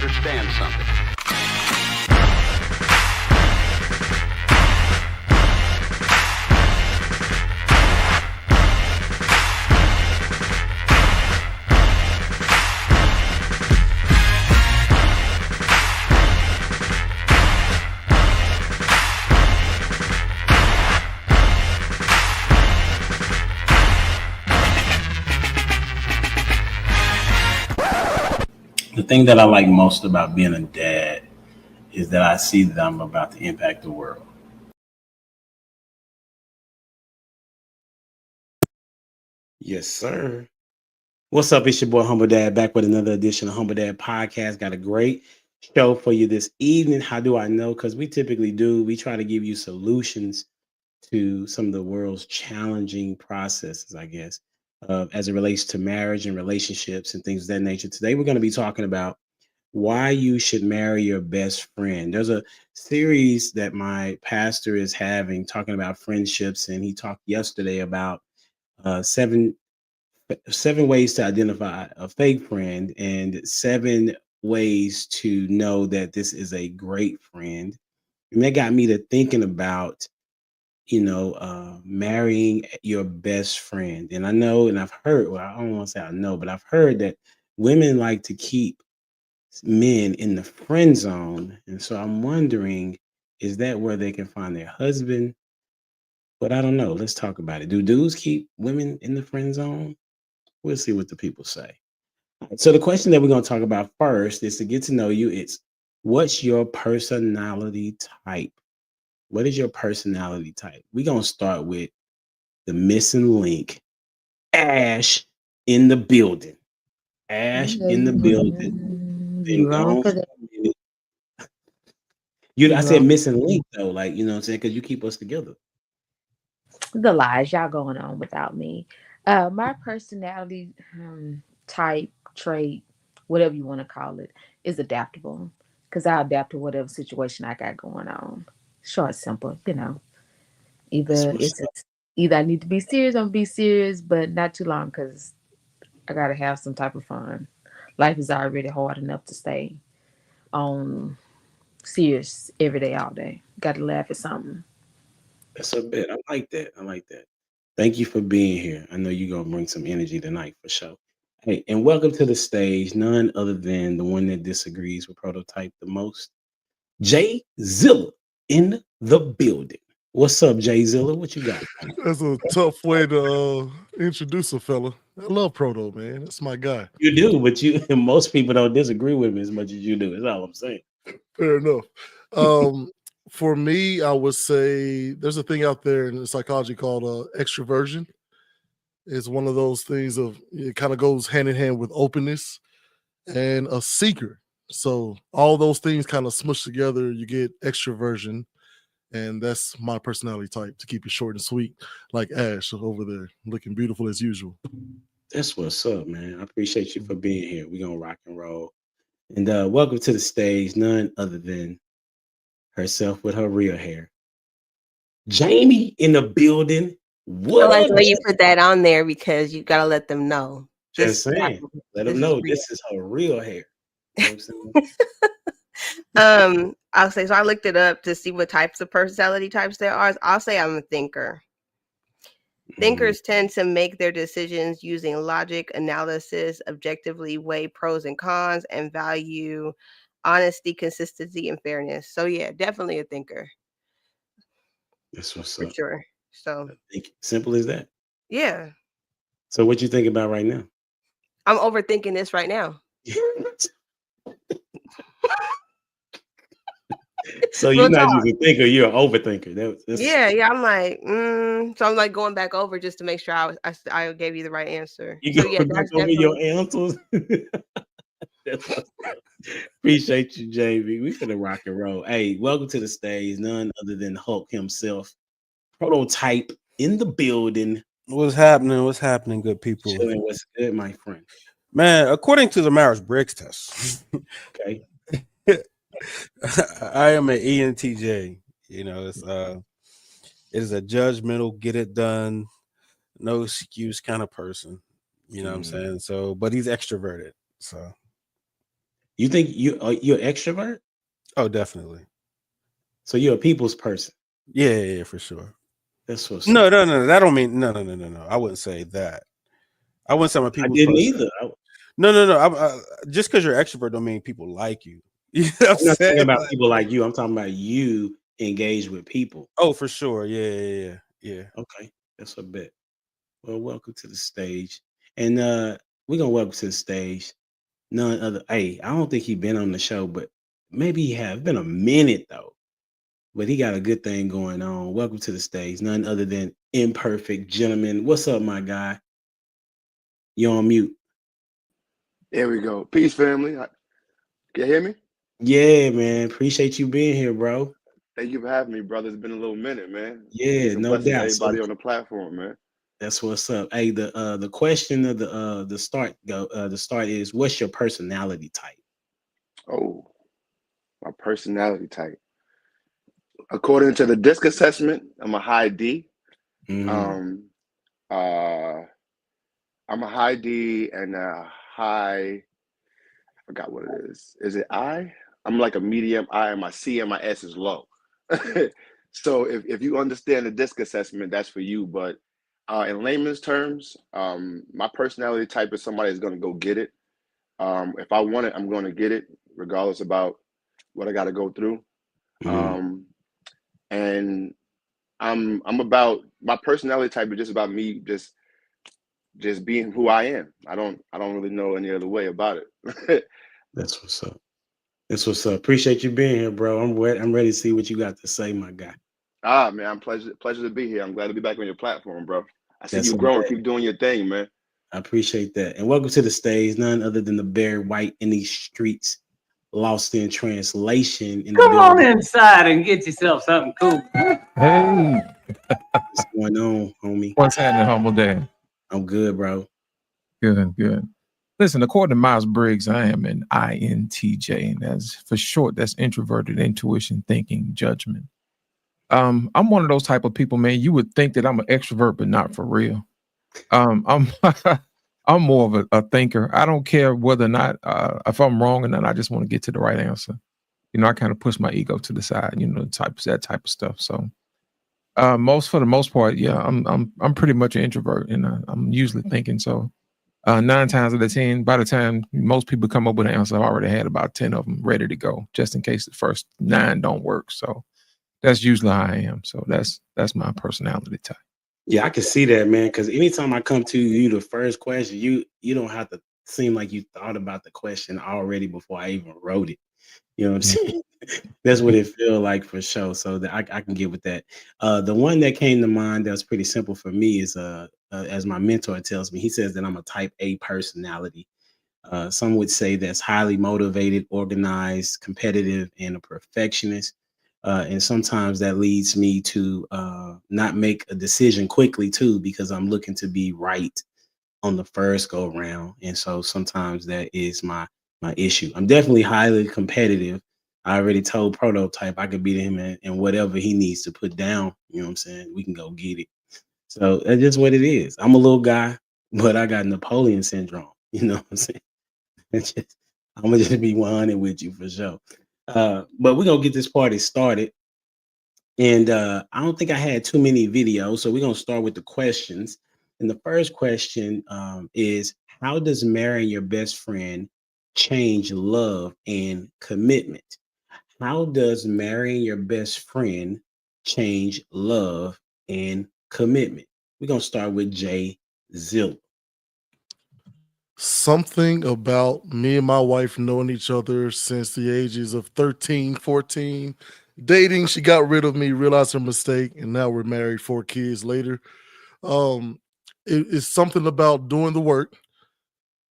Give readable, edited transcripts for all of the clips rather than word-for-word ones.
understand something. The thing that I like most about being a dad is that I see that I'm about to impact the world. Yes, sir. What's up? It's your boy Humble Dad back with another edition of Humble Dad Podcast. Got a great show for you this evening. How do I know? Because we typically do. We try to give you solutions to some of the world's challenging processes, I guess, as it relates to marriage and relationships and things of that nature. Today, we're going to be talking about why you should marry your best friend. There's a series that my pastor is having talking about friendships, and he talked yesterday about seven ways to identify a fake friend and 7 ways to know that this is a great friend. And that got me to thinking about marrying your best friend. And I know, and I've heard, well, I don't want to say I know, but I've heard that women like to keep men in the friend zone. And so I'm wondering, is that where they can find their husband? But I don't know. Let's talk about it. Do dudes keep women in the friend zone? We'll see what the people say. So the question that we're going to talk about first is to get to know you. It's what's your personality type? What is your personality type? We're going to start with the missing link, Ash in the building. Ash in the building. Been You wrong gone for for that. a minute. You I said wrong. missing link though, like you know what I'm saying, because you keep us together. The lies y'all going on without me. My personality type, trait, whatever you want to call it, is adaptable. Because I adapt to whatever situation I got going on. Short, simple, That's Either what's up. either I need to be serious, I'm gonna be serious, but not too long because I gotta have some type of fun. Life is already hard enough to stay on serious every day, all day. Got to laugh at something. That's a bit. I like that. I like that. Thank you for being here. I know you're gonna bring some energy tonight for sure. Hey, and welcome to the stage, none other than the one that disagrees with Prototype the most, Jay Zilla in the building. What's up, Jay Zilla? What you got? That's a tough way to introduce a fella. I love Proto, man. That's my guy. You do, but you most people don't disagree with me as much as you do. That's all I'm saying. Fair enough. Um, for me, I would say there's a thing out there in psychology called extroversion. It's one of those things of it kind of goes hand in hand with openness and a seeker. So all those things kind of smush together. You get extroversion, and that's my personality type. To keep it short and sweet, like Ash over there, looking beautiful as usual. That's what's up, man. I appreciate you for being here. We're gonna rock and roll. And welcome to the stage, none other than herself with her real hair. Jamie in the building. I What like up? the way you put that on there because you gotta let them know. Just This is saying. Let them this is know real. this is her real hair. You know what I'm saying? I'll say so. I looked it up to see what types of personality types there are. I'll say I'm a thinker. Thinkers tend to make their decisions using logic, analysis, objectively weigh pros and cons, and value honesty, consistency, and fairness. So yeah, definitely a thinker That's what's for up. sure. So Simple as that. yeah, So what you think about right now? I'm overthinking this right now. So Real you're not talk. just a thinker, you're an overthinker. Yeah. I'm like, so I'm like going back over just to make sure I gave you the right answer. You So go yeah, back that's over definitely. your answers. That's what's up. Appreciate you, JV. We finna rock and roll. Hey, welcome to the stage. None other than Hulk himself. Prototype in the building. What's happening? What's happening, good people? Chilling. What's good, my friend? Man, according to the Myers-Briggs test, Okay. I am an ENTJ. You know, it is a judgmental, get it done, no excuse kind of person. You know what I'm saying? So, but he's extroverted. So You think you're extrovert? Oh, definitely. So you're a people's person. Yeah, for sure. That's what's No, up. that don't mean no. I wouldn't say that. I wouldn't say I'm a I people's didn't person. either. No. Just because you're extrovert don't mean people like you. You know what I'm I'm not talking saying? about Like, people like you. I'm talking about you engage with people. oh, for sure. Yeah. Okay, that's a bit. Well, welcome to the stage, and we're gonna welcome to the stage none other. Hey, I don't think he been on the show, but maybe he have. It's been a minute though, but he got a good thing going on. Welcome to the stage, none other than Imperfect Gentleman. What's up, my guy? You on mute? There we go. Peace, family. Can you hear me? Yeah, man. Appreciate you being here, bro. Thank you for having me, brother. It's been a little minute, man. Yeah, Peace and no blessings to doubt. So everybody on the platform, man. that's what's up. Hey, the question of the start is, what's your personality type? Oh, my personality type. According to the DISC assessment, I'm a high D. Mm, Uh, I'm a high D and a high. I forgot what it is. Is it I? I'm like a medium I, and my C and my S is low. So if you understand the DISC assessment, that's for you. But in layman's terms, my personality type is somebody that's going to go get it. If I want it, I'm going to get it, regardless about what I got to go through. mm, And I'm about my personality type is just about me just being who I am. I don't really know any other way about it. that's what's up. That's what's up. Appreciate you being here, bro. I'm ready to see what you got to say, my guy. Man, pleasure to be here. I'm glad to be back on your platform, bro. I see That's you a growing. bet. Keep doing your thing, man. I appreciate that. And welcome to the stage, none other than the Barry White in these streets, lost in translation in the Come on building. inside and get yourself something cool. Hey, What's going on, homie? what's happening, humble day? I'm good, bro. Good. Listen, according to Miles Briggs, I am an INTJ, and that's for short. That's introverted, intuition, thinking, judgment. I'm one of those type of people, man. You would think that I'm an extrovert, but not for real. I'm I'm more of a thinker. I don't care whether or not if I'm wrong or not. I just want to get to the right answer. I kind of push my ego to the side. That type of stuff. So. For the most part, yeah, I'm pretty much an introvert, and I'm usually thinking. So 9 times out of 10, by the time most people come up with an answer, I've already had about 10 of them ready to go, just in case the first 9 don't work. So that's usually how I am. So that's my personality type. Yeah, I can see that, man. Because anytime I come to you, the first question, you don't have to seem like you thought about the question already before I even wrote it. You know what I'm saying? That's what it feels like for sure. So that I can get with that. The one that came to mind that was pretty simple for me is as my mentor tells me, he says that I'm a type A personality. Some would say that's highly motivated, organized, competitive, and a perfectionist. And sometimes that leads me to not make a decision quickly too, because I'm looking to be right on the first go round. And so sometimes that is my issue. I'm definitely highly competitive. I already told Prototype I could beat him in whatever he needs to put down. You know what I'm saying? We can go get it. So that's just what it is. I'm a little guy, but I got Napoleon syndrome. You know what I'm saying? I'm gonna just be 100 with you for sure. But we're gonna get this party started. And I don't think I had too many videos, so we're gonna start with the questions. And the first question is, how does marrying your best friend change love and commitment? How does marrying your best friend change love and commitment? We're gonna start with Jay Zill. Something about me and my wife knowing each other since the ages of 13, 14, dating. She got rid of me, realized her mistake, and now we're married 4 kids later. It's something about doing the work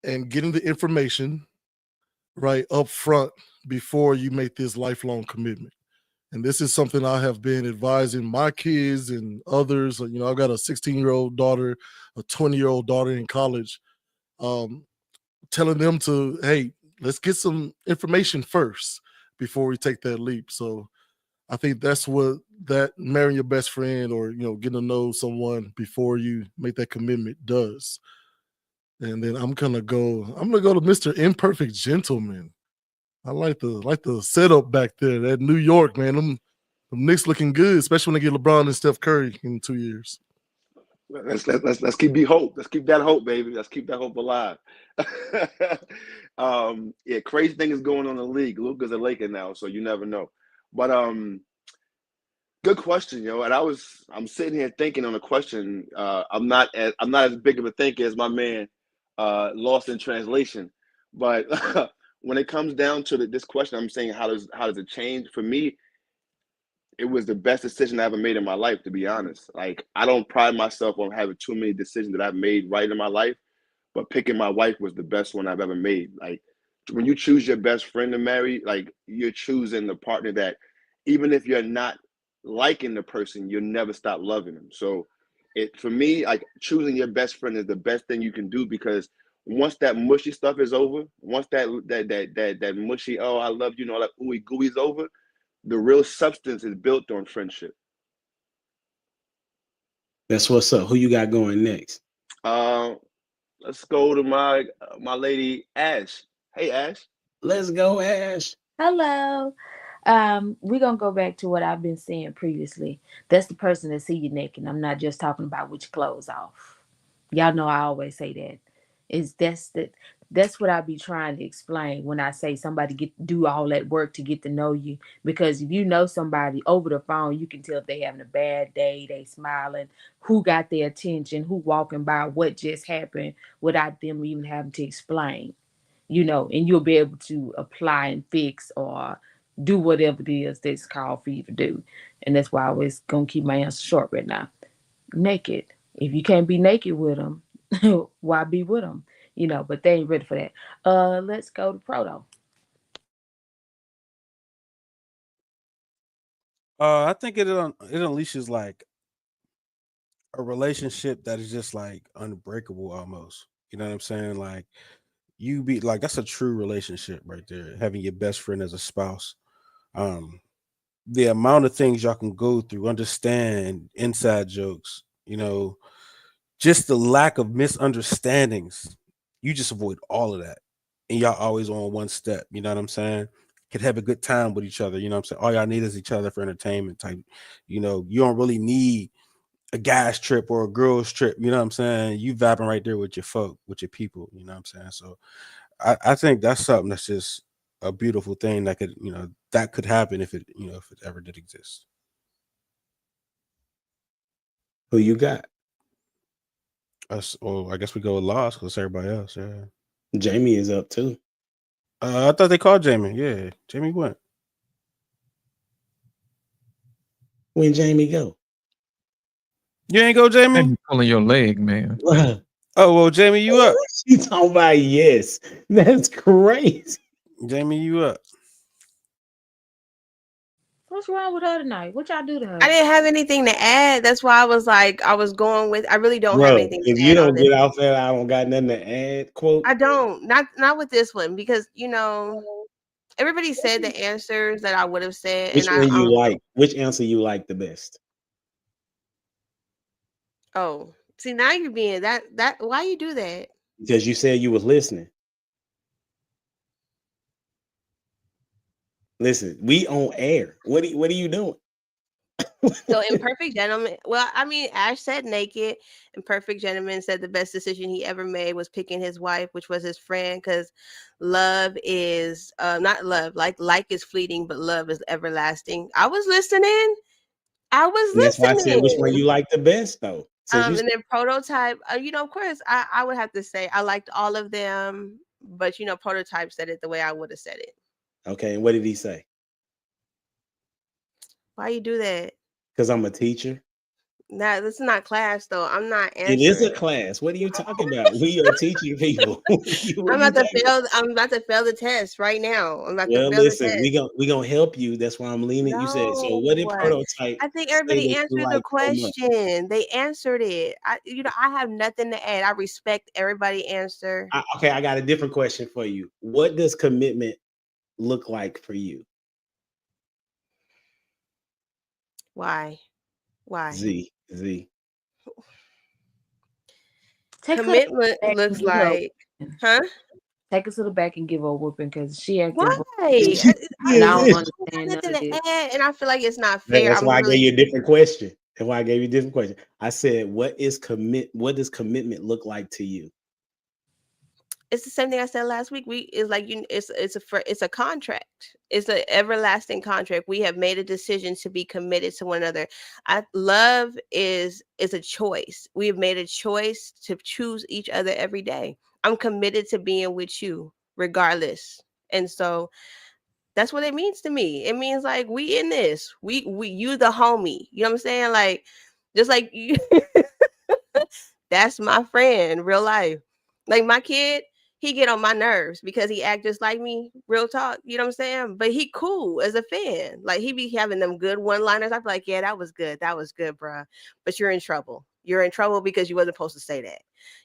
and getting the information right up front before you make this lifelong commitment. And this is something I have been advising my kids and others. I've got a 16-year-old daughter, a 20-year-old daughter in college. Telling them to, hey, let's get some information first before we take that leap. So I think that's what that marrying your best friend or getting to know someone before you make that commitment does. And then I'm gonna go to Mr. Imperfect Gentleman. I like the setup back there. That New York, man. Them Knicks looking good, especially when they get LeBron and Steph Curry in 2 years. Let's keep the hope. Let's keep that hope, baby. Let's keep that hope alive. Yeah, crazy thing is going on in the league. Luka's a Laker now, so you never know. But good question, yo. And I'm sitting here thinking on a question. I'm not as big of a thinker as my man, Lost in Translation. But when it comes down to this question, I'm saying how does it change? For me, it was the best decision I ever made in my life, to be honest. Like, I don't pride myself on having too many decisions that I've made right in my life, but picking my wife was the best one I've ever made. Like, when you choose your best friend to marry, like, you're choosing the partner that, even if you're not liking the person, you'll never stop loving them. So for me, like, choosing your best friend is the best thing you can do, because once that mushy stuff is over, once that mushy, oh, I love you, all that ooey gooey's over, the real substance is built on friendship. That's what's up. Who you got going next? Let's go to my lady Ash. Hey, Ash. Let's go, Ash. Hello. We're gonna go back to what I've been saying previously. That's the person that see you naked. I'm not just talking about with your clothes off. Y'all know I always say that. That's what I be trying to explain when I say somebody do all that work to get to know you. Because if you know somebody over the phone, you can tell if they having a bad day, they smiling, who got their attention, who walking by, what just happened, without them even having to explain. And you'll be able to apply and fix or do whatever it is that's called for you to do. And that's why I always gonna keep my answer short right now. Naked. If you can't be naked with them, why be with them? But they ain't ready for that. Let's go to Proto. I think it unleashes like a relationship that is just like unbreakable almost. You know what I'm saying? Like, you be like, that's a true relationship right there, having your best friend as a spouse. The amount of things y'all can go through, understand inside jokes, just the lack of misunderstandings, you just avoid all of that, and y'all always on one step. You know what I'm saying? Could have a good time with each other. You know what I'm saying? All y'all need is each other for entertainment type. You don't really need a guy's trip or a girl's trip. You know what I'm saying? You vibing right there with your folk, with your people. You know what I'm saying? So I think that's something that's just a beautiful thing that could happen if it ever did exist. Who you got? Us, or I guess we go with Lost because everybody else. Yeah. Jamie is up too. I thought they called Jamie. Yeah, Jamie went. When Jamie go? You ain't go, Jamie? And you pulling your leg, man. Oh, well, Jamie, you up. She talking about yes. That's crazy. Jamie, you up. What's wrong with her tonight? What y'all do to her? I didn't have anything to add. That's why I was like, I was going with. I really don't have anything. If you don't get off that, I don't got nothing to add. Quote. I don't. Not with this one, because everybody said the answers that I would have said. Which one you like? Which answer you like the best? Oh, see, now you're being that. Why you do that? Because you said you was listening. Listen, we on air. What are you doing? So Imperfect Gentleman, well, I mean, Ash said naked. Imperfect Gentleman said the best decision he ever made was picking his wife, which was his friend, because love is not love, like is fleeting, but love is everlasting. I was listening. That's why I said which one you like the best, though. And then Prototype, of course, I would have to say I liked all of them, but Prototype said it the way I would have said it. Okay, and what did he say? Why you do that? Because I'm a teacher. Nah, this is not class, though. I'm not answering. It is a class. What are you talking about? We are teaching people. I'm about to fail the test right now. I'm about to fail the test. We gonna help you. That's why I'm leaning. You said so. What did Prototype? I think everybody answered the question. They answered it. I have nothing to add. I respect everybody's answer. Okay, I got a different question for you. What does commitment look like for you? Why? Z. Commitment looks like, huh? Take her to the back and give her a whooping because she acting. Why? And I don't I understand have none nothing of to this. add, and I feel like it's not fair. That's I'm why I gave really. you a different question. That's why I gave you a different question. I said, what does commitment look like to you? It's the same thing I said last week. It's like it's a contract. It's an everlasting contract. We have made a decision to be committed to one another. Love is a choice. We have made a choice to choose each other every day. I'm committed to being with you regardless. And so that's what it means to me. It means like we in this. We you the homie. You know what I'm saying? Like just like you that's my friend, real life. Like my kid, he get on my nerves because he act just like me, real talk. You know what I'm saying? But he cool as a fan. Like he be having them good one-liners. I be like, yeah, that was good, bruh. But you're in trouble. You're in trouble because you wasn't supposed to say that.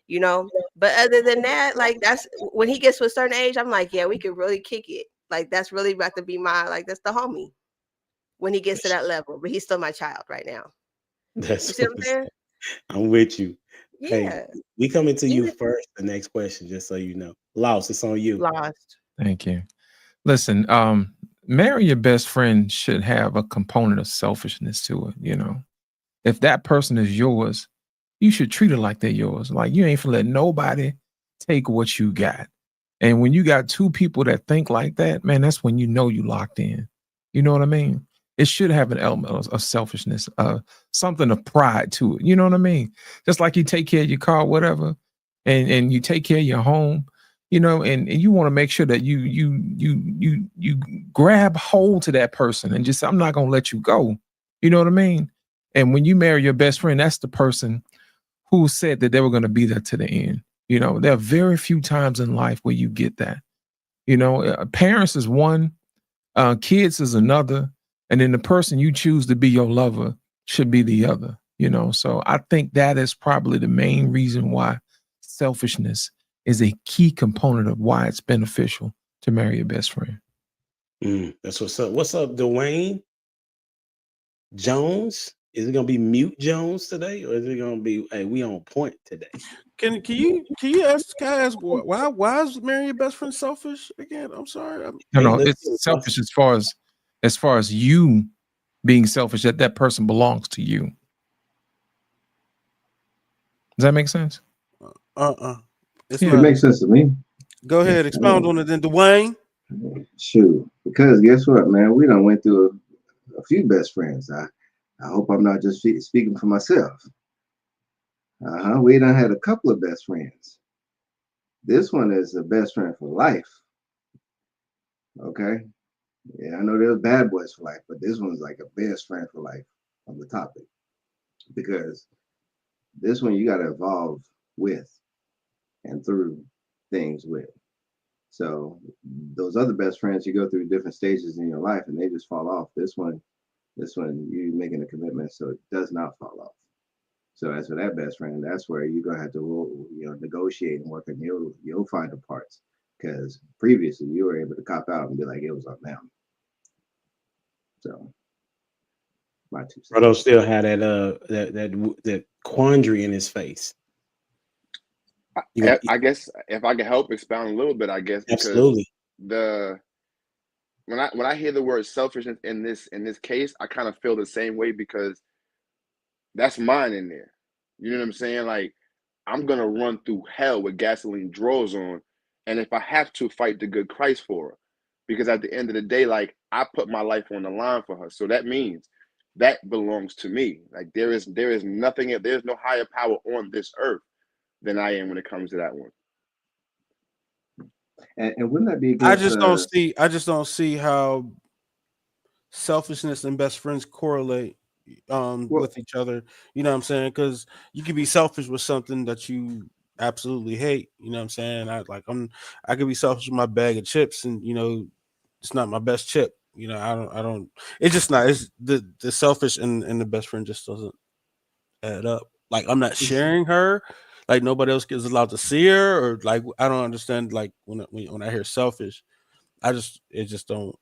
You know? But other than that, like that's when he gets to a certain age, I'm like, yeah, we could really kick it. Like that's really about to be that's the homie when he gets to that level. But he's still my child right now. That's You see what I'm saying? I'm with you. Yeah. Hey, we coming to you first. The next question, just so you know. Lost, it's on you. Lost. Thank you. Listen, marry your best friend should have a component of selfishness to it. You know, if that person is yours, you should treat it like they're yours. Like you ain't finna let nobody take what you got. And when you got two people that think like that, man, that's when you know you locked in. You know what I mean? It should have an element of selfishness, something of pride to it. You know what I mean? Just like you take care of your car, whatever, and you take care of your home, you know, and you want to make sure that you grab hold to that person and just say, I'm not gonna let you go. You know what I mean? And when you marry your best friend, that's the person who said that they were gonna be there to the end. You know, there are very few times in life where you get that. You know, parents is one, kids is another, and then the person you choose to be your lover should be the other. You know, so I think that is probably the main reason why selfishness is a key component of why it's beneficial to marry your best friend. That's what's up. What's up, Dwayne Jones? Is it gonna be Mute Jones today, or is it gonna be hey, we on point today? Can you ask guys why is marrying your best friend selfish again? I'm sorry. No, it's selfish as far as you being selfish that person belongs to you. Does that make sense? It makes sense to me. Go ahead, expound on it then, Dwayne. Shoot, because guess what, man? We done went through a few best friends. I hope I'm not just speaking for myself. We done had a couple of best friends. This one is a best friend for life. Okay? Yeah, I know there's bad boys for life, but this one's like a best friend for life on the topic. Because this one you got to evolve with and through things with. So those other best friends, you go through different stages in your life and they just fall off. This one, you making a commitment so it does not fall off. So as for that best friend, that's where you're gonna have to negotiate and work, and you'll find the parts. Because previously you were able to cop out and be like, it was on them. So my 2 cents. Rodo still had that quandary in his face. I guess if I could help expound a little bit, I guess because absolutely. When I hear the word selfishness in this case, I kind of feel the same way because that's mine in there. You know what I'm saying? Like I'm gonna run through hell with gasoline drawers on, and if I have to, fight the good Christ for her, because at the end of the day, like I put my life on the line for her, so that means that belongs to me. Like there is nothing, there's no higher power on this earth than I am when it comes to that one. And wouldn't that be against, I just don't see how selfishness and best friends correlate with each other. You know what I'm saying? Because you can be selfish with something that you absolutely hate. You know what I'm saying? I could be selfish with my bag of chips, and it's not my best chip. I don't. It's just not. It's the selfish and the best friend just doesn't add up. Like I'm not sharing her. Like nobody else is allowed to see her, or like I don't understand. Like when I hear selfish, it just don't.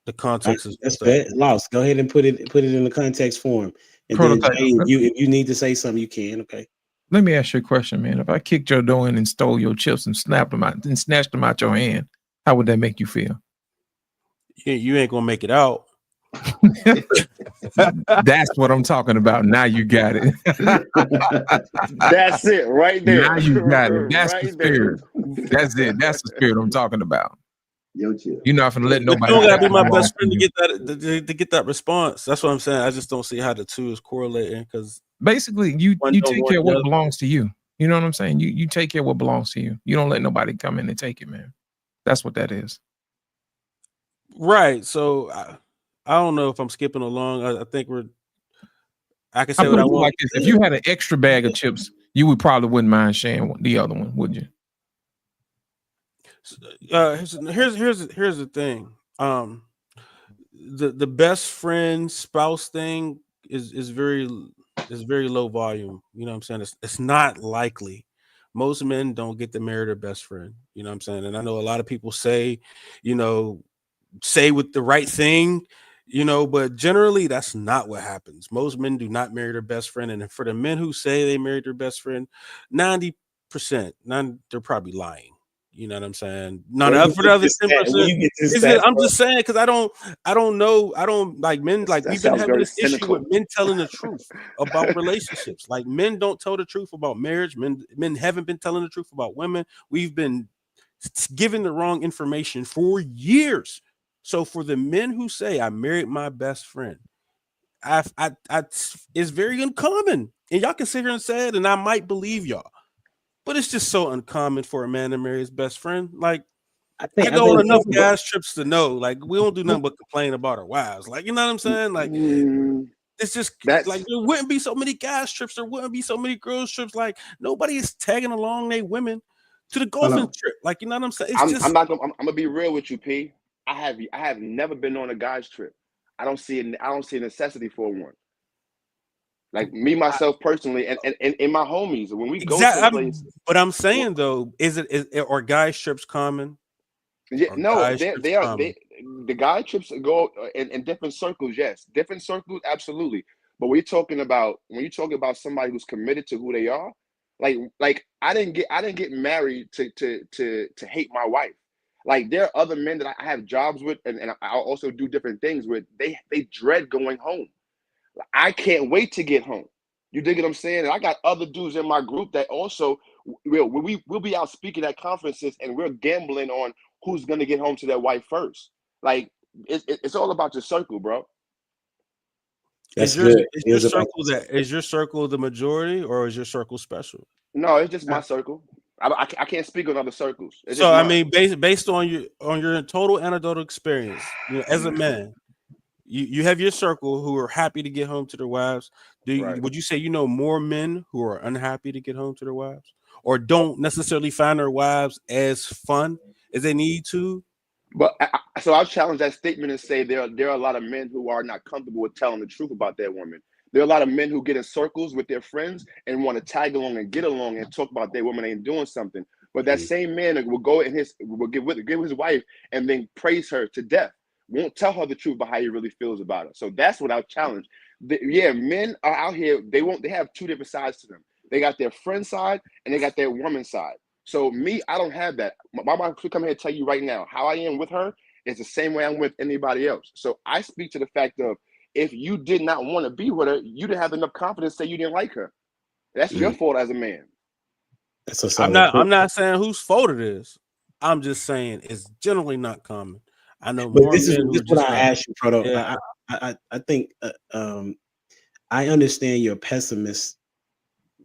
The context is that's bad. Lost. Go ahead and put it in the context form, and Prototype. then Jane, if you need to say something, you can. Okay. Let me ask you a question, man. If I kicked your door in and stole your chips and snapped them out and snatched them out your hand, how would that make you feel? You ain't gonna make it out. That's what I'm talking about. Now you got it. That's it right there. Now you got it. That's the Right spirit. That's it. That's the spirit I'm talking about. Yo, chill. You're not gonna let You nobody. don't gotta be my wrong best for friend to you. get that to get that response. That's what I'm saying. I just don't see how the two is correlating because Basically, you one don't take want care of the what other. belongs to you. You know what I'm saying? You take care of what belongs to you. You don't let nobody come in and take it, man. That's what that is. Right. So I don't know if I'm skipping along. I think I can I say put what I it want. like this: if you had an extra bag of chips, you would probably wouldn't mind sharing the other one, would you? Here's the thing. The best friend spouse thing is very low volume. You know what I'm saying? It's not likely. Most men don't get to marry their best friend. You know what I'm saying? And I know a lot of people say, say with the right thing, but generally that's not what happens. Most men do not marry their best friend. And for the men who say they married their best friend, 90%, they're probably lying. You know what I'm saying? Not for the other 10%. I'm just saying because I don't know. I don't like men. Like That we've been sounds having very this issue cynical. with men telling the truth about relationships. Like men don't tell the truth about marriage. Men haven't been telling the truth about women. We've been giving the wrong information for years. So for the men who say I married my best friend, it's very uncommon, and y'all can sit here and say it, and I might believe y'all. But it's just so uncommon for a man to marry his best friend. Like, I go on enough guys trips to know, like, we don't do nothing but complain about our wives. Like, you know what I'm saying? Like, it's just like there wouldn't be so many guys trips. There wouldn't be so many girls trips. Like, nobody is tagging along their women to the golfing trip. Like, you know what I'm saying? It's I'm gonna be real with you, P. I have never been on a guy's trip. I don't see a necessity for one. Like me myself personally, and in my homies, when we go someplace. But I'm saying though, are guys trips common? Yeah, no, the guy trips go in different circles. Yes, different circles, absolutely. But when you're talking about somebody who's committed to who they are, like I didn't get married to hate my wife. Like there are other men that I have jobs with, and I also do different things with. They dread going home. I can't wait to get home. You dig what I'm saying? And I got other dudes in my group that also we'll be out speaking at conferences and we're gambling on who's gonna get home to their wife first. Like it's all about your circle, bro. That's good. Is your circle the majority or is your circle special? No, it's just my circle. I can't speak on other circles. It's so just I mine. mean, based on your total anecdotal experience, as a man, you have your circle who are happy to get home to their wives. Would you say more men who are unhappy to get home to their wives, or don't necessarily find their wives as fun as they need to? But so I'll challenge that statement and say there are a lot of men who are not comfortable with telling the truth about their woman. There are a lot of men who get in circles with their friends and want to tag along and get along and talk about their woman ain't doing something. But that same man will go will give his wife and then praise her to death. Won't tell her the truth about how he really feels about her. So that's what I'll challenge. Men are out here. They have two different sides to them. They got their friend side and they got their woman side. So me, I don't have that. My wife could come here and tell you right now how I am with her is the same way I'm with anybody else. So I speak to the fact of if you did not want to be with her, you didn't have enough confidence to say you didn't like her. That's your fault as a man. That's I'm not saying whose fault it is. I'm just saying it's generally not common. I know more this men is what I asked you, Proto. Yeah. I think I understand your pessimist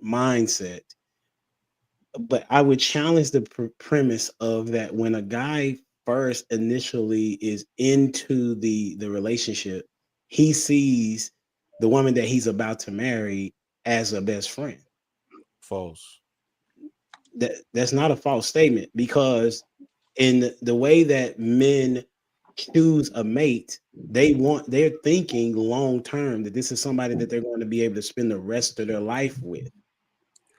mindset, but I would challenge the premise of that when a guy first initially is into the relationship, he sees the woman that he's about to marry as a best friend. False. That's not a false statement, because in the way that men choose a mate, they're thinking long term that this is somebody that they're going to be able to spend the rest of their life with.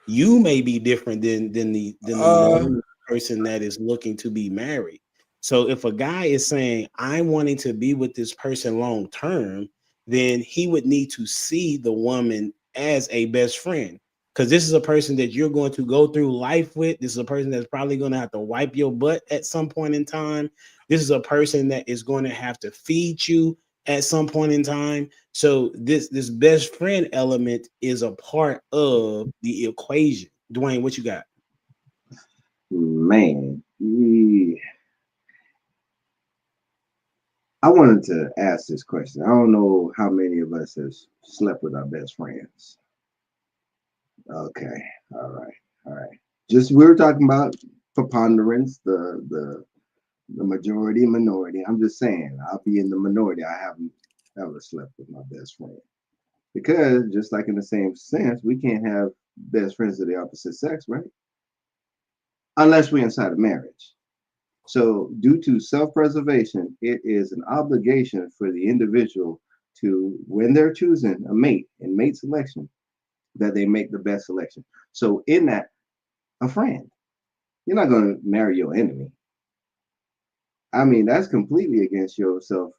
You may be different than the person that is looking to be married. So if a guy is saying I'm wanting to be with this person long term, then he would need to see the woman as a best friend. because this is a person that you're going to go through life with. This is a person that's probably going to have to wipe your butt at some point in time. This is a person that is going to have to feed you at some point in time. So this best friend element is a part of the equation. Dwayne, what you got? Man, I wanted to ask this question. I don't know how many of us have slept with our best friends. Okay, all right. Just we were talking about preponderance, the majority, minority. I'm just saying, I'll be in the minority. I haven't ever slept with my best friend because, just like in the same sense, we can't have best friends of the opposite sex, right? Unless we're inside a marriage. So, due to self-preservation, it is an obligation for the individual to, when they're choosing a mate in mate selection, that they make the best selection. So, in that, a friend. You're not going to marry your enemy. I mean, that's completely against yourself,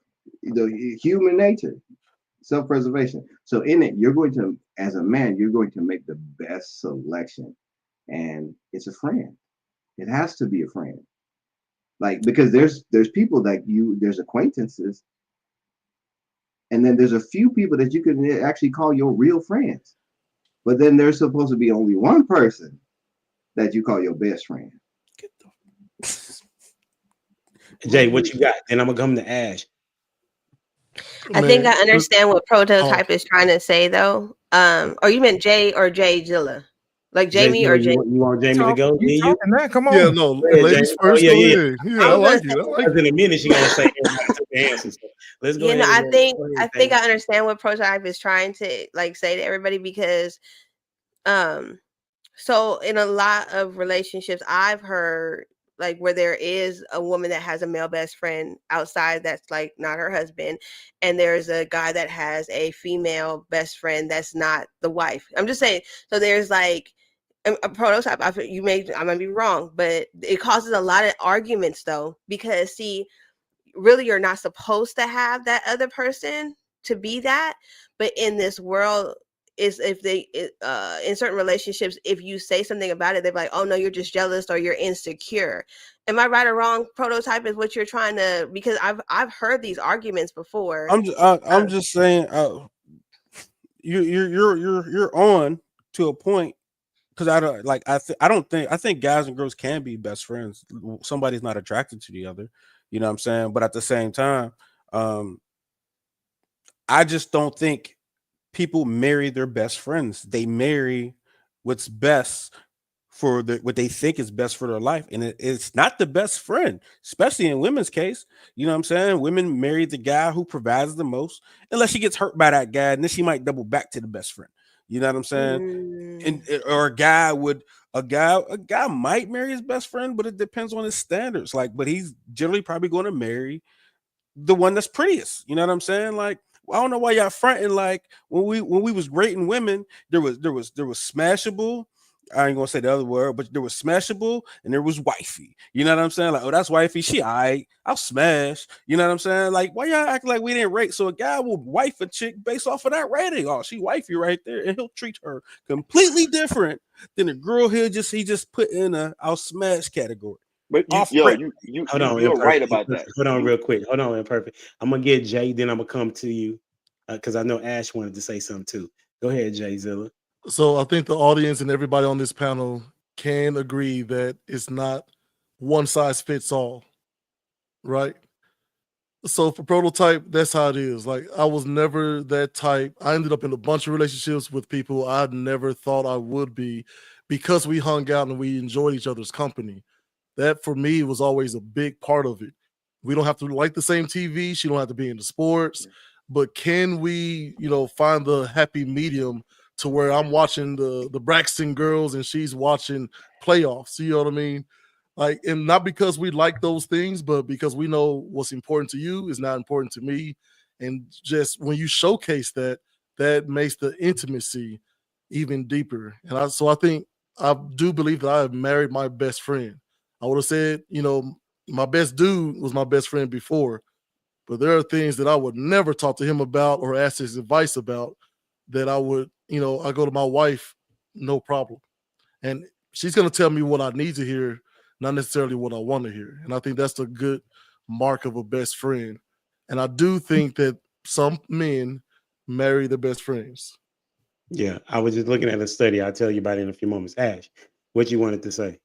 human nature, self-preservation. So, in it, you're going to, as a man, you're going to make the best selection, and it's a friend. It has to be a friend. Like, because there's people that there's acquaintances, and then there's a few people that you can actually call your real friends. But then there's supposed to be only one person that you call your best friend. Jay, what you got? And I'm gonna come to Ash. I think I understand what Prototype is trying to say, though. Or you meant Jay or Jay Zilla? Like Jamie or Jay? You want Jamie to go? You talking that? Come on. Yeah, no, ladies first. Go ahead. Yeah, I like it. In a minute, she's gonna say everybody took the answers. So let's go. You know, ahead I think I understand what Prototype is trying to like say to everybody, because so in a lot of relationships I've heard, like, where there is a woman that has a male best friend outside that's like not her husband, and there's a guy that has a female best friend that's not the wife. I'm just saying, so there's like a Prototype. I might be wrong, but it causes a lot of arguments though, because see, really you're not supposed to have that other person to be that, but in this world, is if they in certain relationships, if you say something about it, they're like, oh no, you're just jealous or you're insecure. Am I right or wrong? Prototype is what you're trying to, because I've heard these arguments before. I'm just saying, you're on to a point, because I think guys and girls can be best friends. Somebody's not attracted to the other, you know what I'm saying? But at the same time, I just don't think people marry their best friends. They marry what's best for what they think is best for their life, and it's not the best friend, especially in women's case. You know what I'm saying? Women marry the guy who provides the most, unless she gets hurt by that guy, and then she might double back to the best friend. You know what I'm saying? And or a guy might marry his best friend, but it depends on his standards. Like, but he's generally probably going to marry the one that's prettiest. You know what I'm saying? Like, I don't know why y'all fronting. Like, when we was rating women, there was smashable. I ain't gonna say the other word, but there was smashable and there was wifey. You know what I'm saying? Like, oh, that's wifey. She I'll smash. You know what I'm saying? Like, why y'all act like we didn't rate? So a guy will wife a chick based off of that rating. Oh, she wifey right there, and he'll treat her completely different than a girl he just put in a I'll smash category. But you're right about that. Hold on, real quick. Hold on, Imperfect. I'm gonna get Jay, then I'm gonna come to you because I know Ash wanted to say something too. Go ahead, Jay Zilla. So I think the audience and everybody on this panel can agree that it's not one size fits all, right? So for Prototype, that's how it is. Like, I was never that type. I ended up in a bunch of relationships with people I never thought I would be, because we hung out and we enjoyed each other's company. That for me was always a big part of it. We don't have to like the same TV. She don't have to be into sports, but can we, find the happy medium to where I'm watching the Braxton girls and she's watching playoffs? You know what I mean? Like, and not because we like those things, but because we know what's important to you is not important to me. And just when you showcase that, that makes the intimacy even deeper. And I think I do believe that I have married my best friend. I would have said, my best dude was my best friend before, but there are things that I would never talk to him about or ask his advice about that I would, I go to my wife no problem. And she's going to tell me what I need to hear, not necessarily what I want to hear. And I think that's a good mark of a best friend. And I do think that some men marry their best friends. Yeah, I was just looking at a study. I'll tell you about it in a few moments. Ash, what you wanted to say?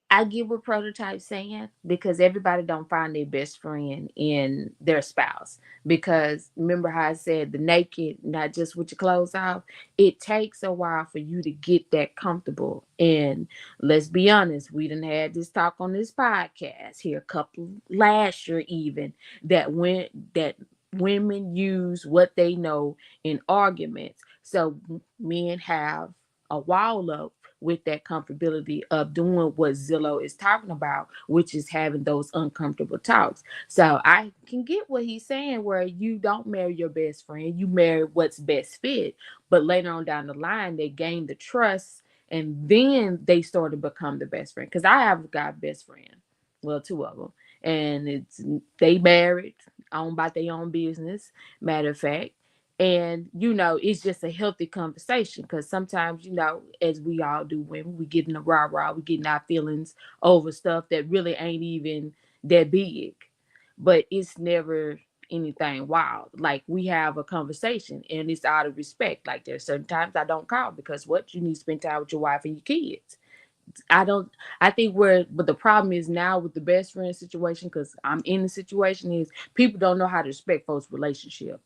I get what Prototype's saying, because everybody don't find their best friend in their spouse. Because remember how I said the naked, not just with your clothes off. It takes a while for you to get that comfortable. And let's be honest, we done had this talk on this podcast here a couple last year even, that women use what they know in arguments. So men have a wall up with that comfortability of doing what Zillow is talking about, which is having those uncomfortable talks. So I can get what he's saying, where you don't marry your best friend, you marry what's best fit. But later on down the line, they gain the trust, and then they start to become the best friend. Because I have got best friend, well, 2 of them, and they married, owned by their own business, matter of fact. And, it's just a healthy conversation, because sometimes, as we all do when we get in the rah-rah, we get in our feelings over stuff that really ain't even that big. But it's never anything wild. Like, we have a conversation and it's out of respect. Like, there's certain times I don't call because you need to spend time with your wife and your kids. I think but the problem is now with the best friend situation, because I'm in the situation, is people don't know how to respect folks' relationship.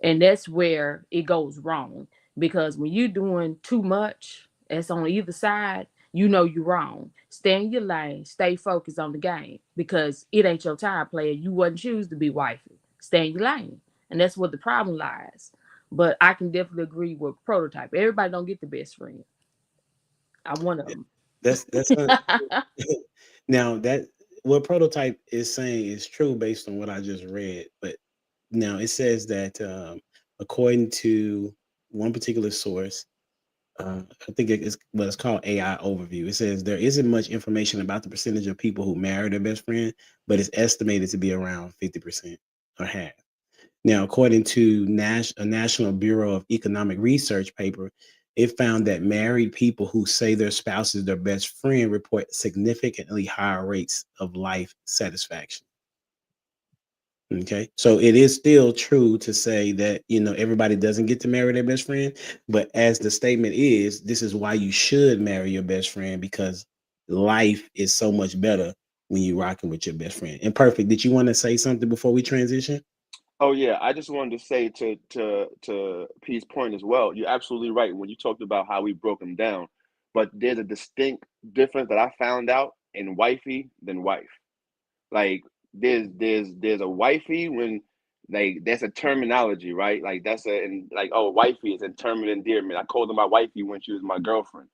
And that's where it goes wrong, because when you're doing too much, that's on either side, you're wrong. Stay in your lane, stay focused on the game, because it ain't your time, player. You wouldn't choose to be wifey. Stay in your lane. And that's where the problem lies. But I can definitely agree with Prototype. Everybody don't get the best friend. I'm one of them. That's now that what Prototype is saying is true based on what I just read. But now it says that according to one particular source, I think it's what it's called AI Overview. It says there isn't much information about the percentage of people who marry their best friend, but it's estimated to be around 50% or half. Now, according to a National Bureau of Economic Research paper, it found that married people who say their spouse is their best friend report significantly higher rates of life satisfaction. Okay, so it is still true to say that, everybody doesn't get to marry their best friend, but as the statement is, this is why you should marry your best friend, because life is so much better when you're rocking with your best friend. And Perfect, did you want to say something before we transition? Oh yeah, I just wanted to say to P's point as well. You're absolutely right when you talked about how we broke them down, but there's a distinct difference that I found out in wifey than wife. Like there's a wifey when, like, that's a terminology, right? Like oh, wifey is a term of endearment. I called her my wifey when she was my girlfriend,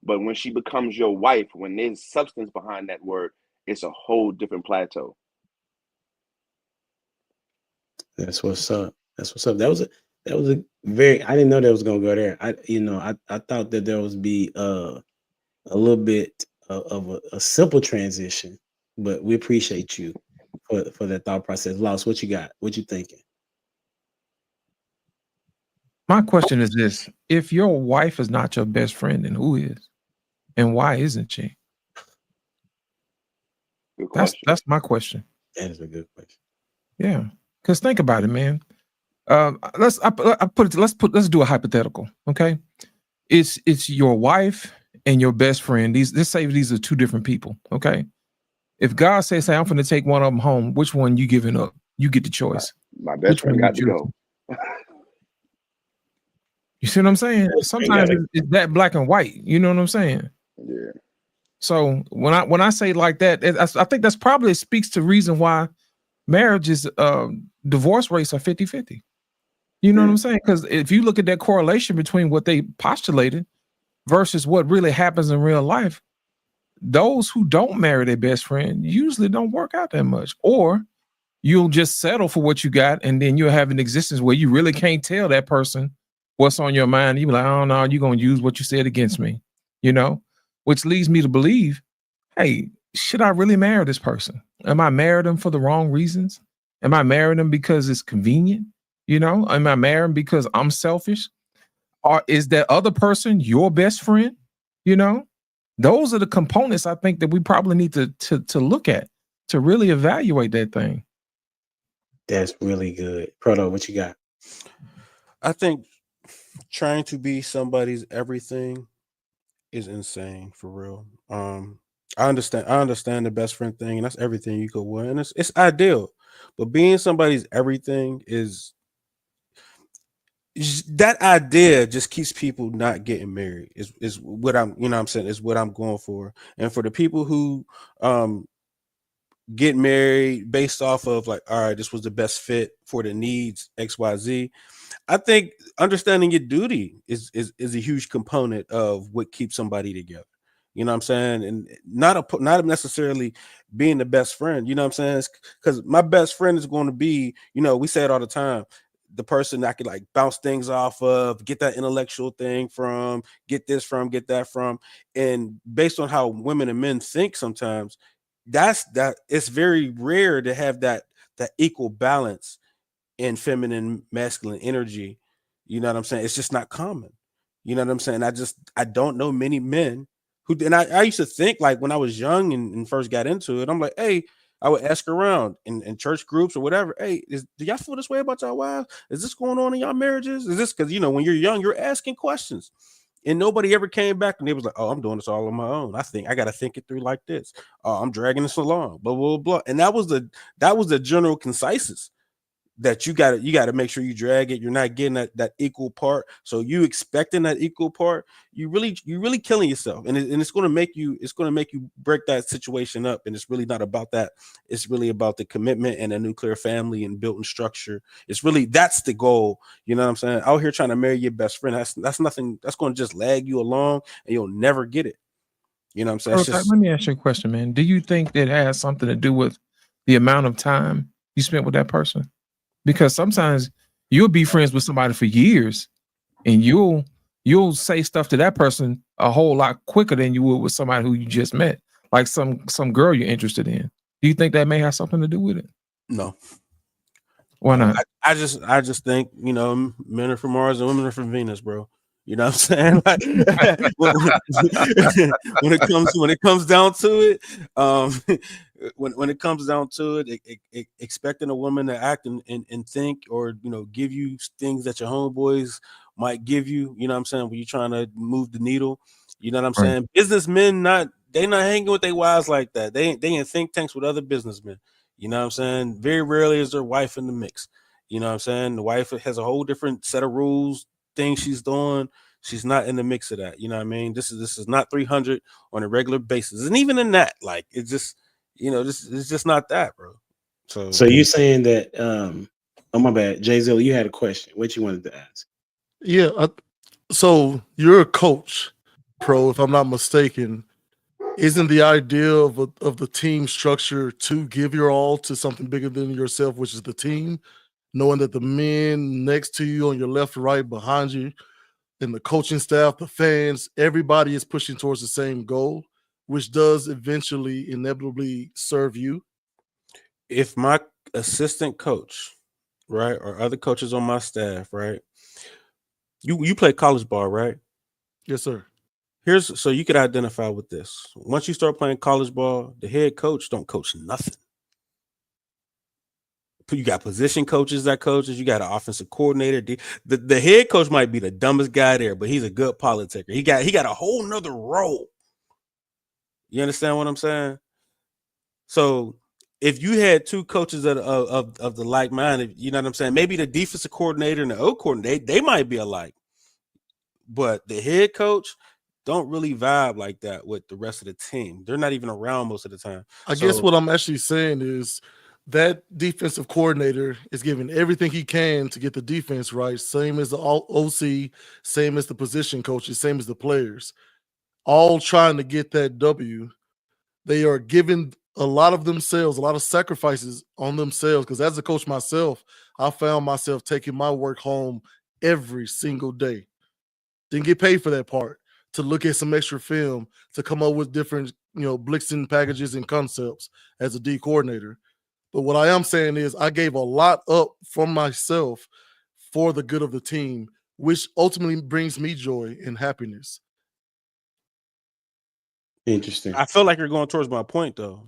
but when she becomes your wife, when there's substance behind that word, it's a whole different plateau. That's what's up. That was a very, I didn't know that was gonna go there. I thought that there was be a little bit of a simple transition, but we appreciate you for that thought process. Lost, what you got? What you thinking? My question is this: if your wife is not your best friend, then who is? And why isn't she? Good question. That's my question. That is a good question. Yeah, because think about it, man. Let's do a hypothetical. Okay, it's your wife and your best friend. Let's say these are two different people. Okay, if God says, "Hey, I'm going to take one of them home," which one you giving up? You get the choice. My best friend got to go. You see what I'm saying? Sometimes it's that black and white. You know what I'm saying? Yeah. So when I say like that, I think that's probably speaks to reason why marriages, divorce rates are 50-50. You know what I'm saying? Because if you look at that correlation between what they postulated versus what really happens in real life, those who don't marry their best friend usually don't work out that much, or you'll just settle for what you got, and then you'll have an existence where you really can't tell that person what's on your mind. You be like, "Oh no, you're gonna use what you said against me," which leads me to believe, hey, should I really marry this person? Am I marrying them for the wrong reasons? Am I marrying them because it's convenient? Am I marrying because I'm selfish? is that other person your best friend? You know, those are the components I think that we probably need to look at to really evaluate that thing. That's really good. Proto, what you got? I think trying to be somebody's everything is insane for real. I understand the best friend thing, and that's everything you could want, and it's ideal. But being somebody's everything is that idea just keeps people not getting married. Is what I'm, you know what I'm saying, is what I'm going for. And for the people who get married based off of like, all right, this was the best fit for the needs XYZ. I think understanding your duty is a huge component of what keeps somebody together. You know what I'm saying? And not necessarily being the best friend. You know what I'm saying? Because my best friend is going to be, you know, we say it all the time, the person I could like bounce things off of, get that intellectual thing from, get this from, get that from. And based on how women and men think sometimes, that it's very rare to have that equal balance in feminine masculine energy. You know what I'm saying? It's just not common. You know what I'm saying? I don't know many men who, and I used to think like when I was young and first got into it, I'm like, hey, I would ask around in church groups or whatever, hey, do y'all feel this way about y'all wives? Is this going on in y'all marriages? Is this because, you know, when you're young, you're asking questions. And nobody ever came back and they was like, oh, I'm doing this all on my own. I think I got to think it through like this. Oh, I'm dragging this along, blah, blah, blah. And that was the general consensus that you got to make sure you drag it. You're not getting that equal part. So you expecting that equal part, you really killing yourself. And it's going to make you break that situation up. And it's really not about that. It's really about the commitment and a nuclear family and built-in structure. That's the goal. You know what I'm saying? Out here trying to marry your best friend. That's nothing. That's going to just lag you along and you'll never get it. You know what I'm saying? Let me ask you a question, man. Do you think that has something to do with the amount of time you spent with that person? Because sometimes you'll be friends with somebody for years and you'll say stuff to that person a whole lot quicker than you would with somebody who you just met, like some girl you're interested in. Do you think that may have something to do with it? No. Why not? I just think, you know, men are from Mars and women are from Venus, bro. You know what I'm saying? Like, when it comes down to it, when it comes down to it, expecting a woman to act and think, or, you know, give you things that your homeboys might give you, you know what I'm saying, when you're trying to move the needle, you know what I'm saying? Businessmen they not hanging with their wives like that. They in think tanks with other businessmen. You know what I'm saying? Very rarely is their wife in the mix. You know what I'm saying? The wife has a whole different set of rules, things she's doing. She's not in the mix of that. You know what I mean? This is not 300 on a regular basis. And even in that, like, it's just, you know, it's just not that, bro. So you saying that, oh, my bad. Jay Zilla, you had a question. What you wanted to ask? Yeah. So you're a coach, Pro, if I'm not mistaken. Isn't the idea of the team structure to give your all to something bigger than yourself, which is the team, knowing that the men next to you, on your left, right, behind you, and the coaching staff, the fans, everybody is pushing towards the same goal, which does eventually inevitably serve you? If my assistant coach, right, or other coaches on my staff, right, you play college ball, right? Yes, sir. So you could identify with this. Once you start playing college ball, the head coach don't coach nothing. You got position coaches that coaches. You got an offensive coordinator. The head coach might be the dumbest guy there, but he's a good politicker. He got a whole nother role. You understand what I'm saying? So if you had two coaches of the like mind, you know what I'm saying? Maybe the defensive coordinator and the O coordinator, they might be alike, but the head coach don't really vibe like that with the rest of the team. They're not even around most of the time. I guess what I'm actually saying is that defensive coordinator is giving everything he can to get the defense right, same as the OC, same as the position coaches, same as the players, all trying to get that W. They are giving a lot of themselves, a lot of sacrifices on themselves, because as a coach myself, I found myself taking my work home every single day. Didn't get paid for that part, to look at some extra film, to come up with different, blitzing packages and concepts as a D coordinator. But what I am saying is I gave a lot up from myself for the good of the team, which ultimately brings me joy and happiness. Interesting. I feel like you're going towards my point though.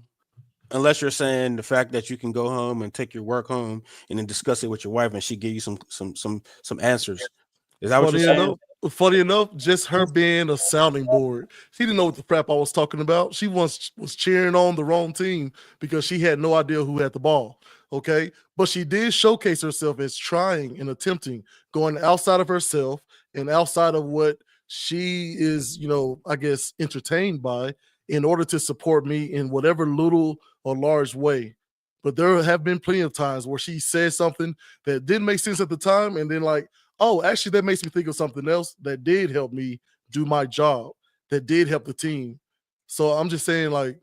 Unless you're saying the fact that you can go home and take your work home and then discuss it with your wife and she give you some answers. Is that what you're saying? Funny enough, just her being a sounding board. She didn't know what the crap I was talking about. She once was cheering on the wrong team because she had no idea who had the ball. Okay. But she did showcase herself as trying and attempting, going outside of herself and outside of what she is, I guess, entertained by in order to support me in whatever little or large way. But there have been plenty of times where she said something that didn't make sense at the time. And then like, oh, actually, that makes me think of something else that did help me do my job, that did help the team. So I'm just saying, like,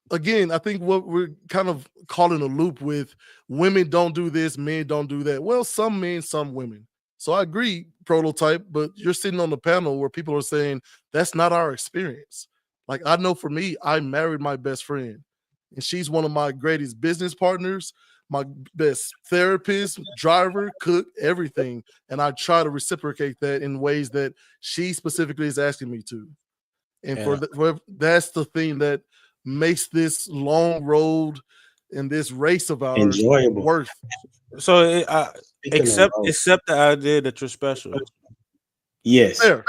again, I think what we're kind of calling a loop with women don't do this, men don't do that. Well, some men, some women. So I agree, Prototype, but you're sitting on the panel where people are saying that's not our experience. Like, I know for me, I married my best friend, and she's one of my greatest business partners, my best therapist, driver, cook, everything. And I try to reciprocate that in ways that she specifically is asking me to. And that's the thing that makes this long road and this race of ours enjoyable. worth. So accept the idea that you're special. Yes. Fair.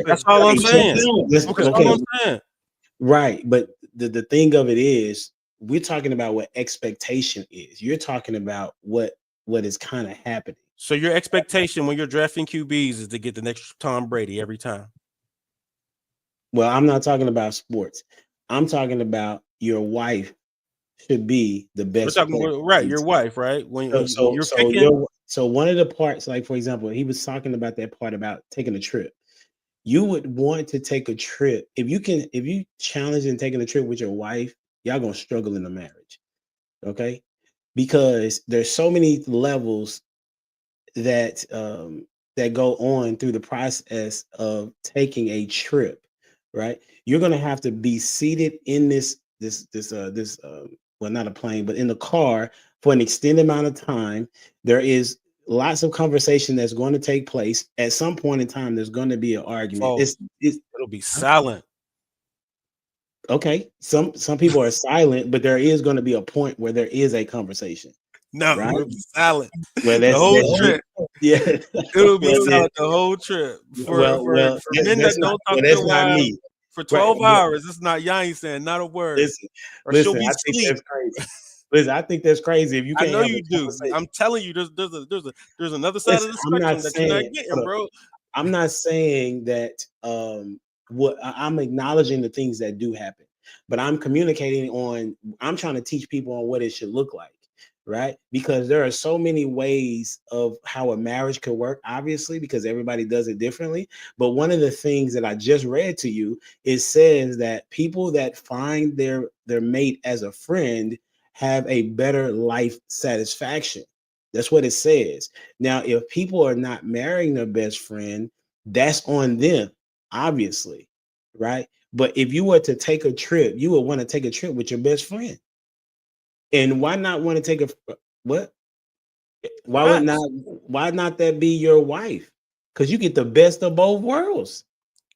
That's all I'm saying. That's all I'm saying. Right. But the thing of it is, we're talking about what expectation is. You're talking about what is kind of happening. So your expectation when you're drafting QBs is to get the next Tom Brady every time. Well, I'm not talking about sports. I'm talking about your wife should be the best. We're talking right, your wife, right? When you're picking. So one of the parts, like for example, he was talking about that part about taking a trip. You would want to take a trip if you challenge in taking a trip with your wife. Y'all gonna struggle in the marriage, okay? Because there's so many levels that that go on through the process of taking a trip, right? You're gonna have to be seated in this well, not a plane, but in the car for an extended amount of time. There is lots of conversation that's going to take place. At some point in time, there's going to be an argument. It'll be silent. Okay, some people are silent, but there is going to be a point where there is a conversation. No, right? It'll be silent. Well, the whole trip. Yeah, it'll be silent the whole trip. For men that don't talk to their wives for 12 hours, it's not. Y'all ain't saying not a word. Listen, I think that's crazy. Listen, I think that's crazy. If you can't, I know you do. I'm telling you, there's another side of the spectrum that you're not getting, bro. I'm not saying that. What I'm acknowledging the things that do happen, but I'm communicating on. I'm trying to teach people on what it should look like, right? Because there are so many ways of how a marriage could work, obviously, because everybody does it differently. But one of the things that I just read to you, it says that people that find their mate as a friend have a better life satisfaction. That's what it says. Now, if people are not marrying their best friend, that's on them, obviously, right? But if you were to take a trip, you would want to take a trip with your best friend. And why not want to take what? Why not that be your wife? Because you get the best of both worlds.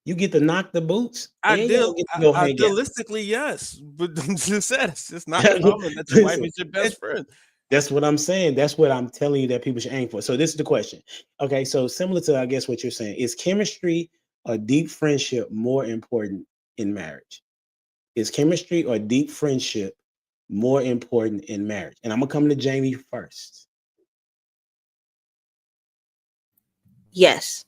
You get to knock the boots. Idealistically, yes, but it's not common that your wife is your best friend. That's what I'm saying. That's what I'm telling you that people should aim for. So this is the question. Okay, so similar to, I guess, what you're saying, is chemistry or deep friendship more important in marriage? Is chemistry or deep friendship more important in marriage? And I'm gonna come to Jamie first. Yes,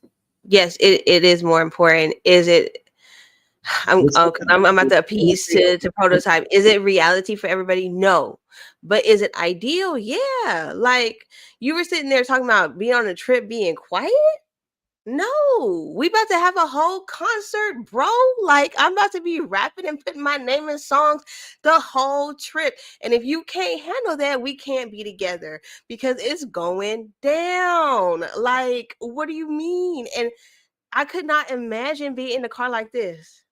it is more important. Is it? I'm about to appease to Prototype. Is it reality for everybody? No. But is it ideal? Yeah. Like you were sitting there talking about being on a trip, being quiet. No, we about to have a whole concert, bro. Like I'm about to be rapping and putting my name in songs the whole trip. And if you can't handle that, we can't be together because it's going down. Like, what do you mean? And I could not imagine being in a car like this.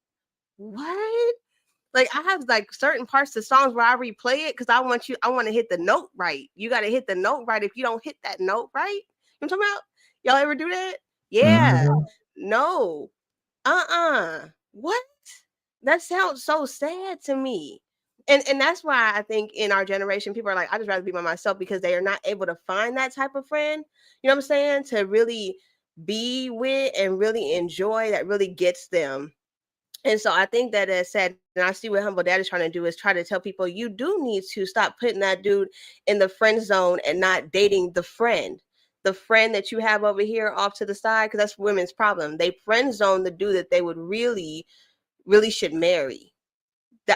What? Like I have like certain parts of songs where I replay it because I want to hit the note right. You got to hit the note right. If you don't hit that note right, you know what I'm talking about? Y'all ever do that? Yeah. Mhm. No. What? That sounds so sad to me. And that's why I think in our generation, people are like, I just rather be by myself, because they are not able to find that type of friend, you know what I'm saying, to really be with and really enjoy, that really gets them. And so I think that is sad. And I see what Humble Dad is trying to do is try to tell people, you do need to stop putting that dude in the friend zone and not dating the friend that you have over here off to the side, because that's women's problem. They friend zone the dude that they would really should marry.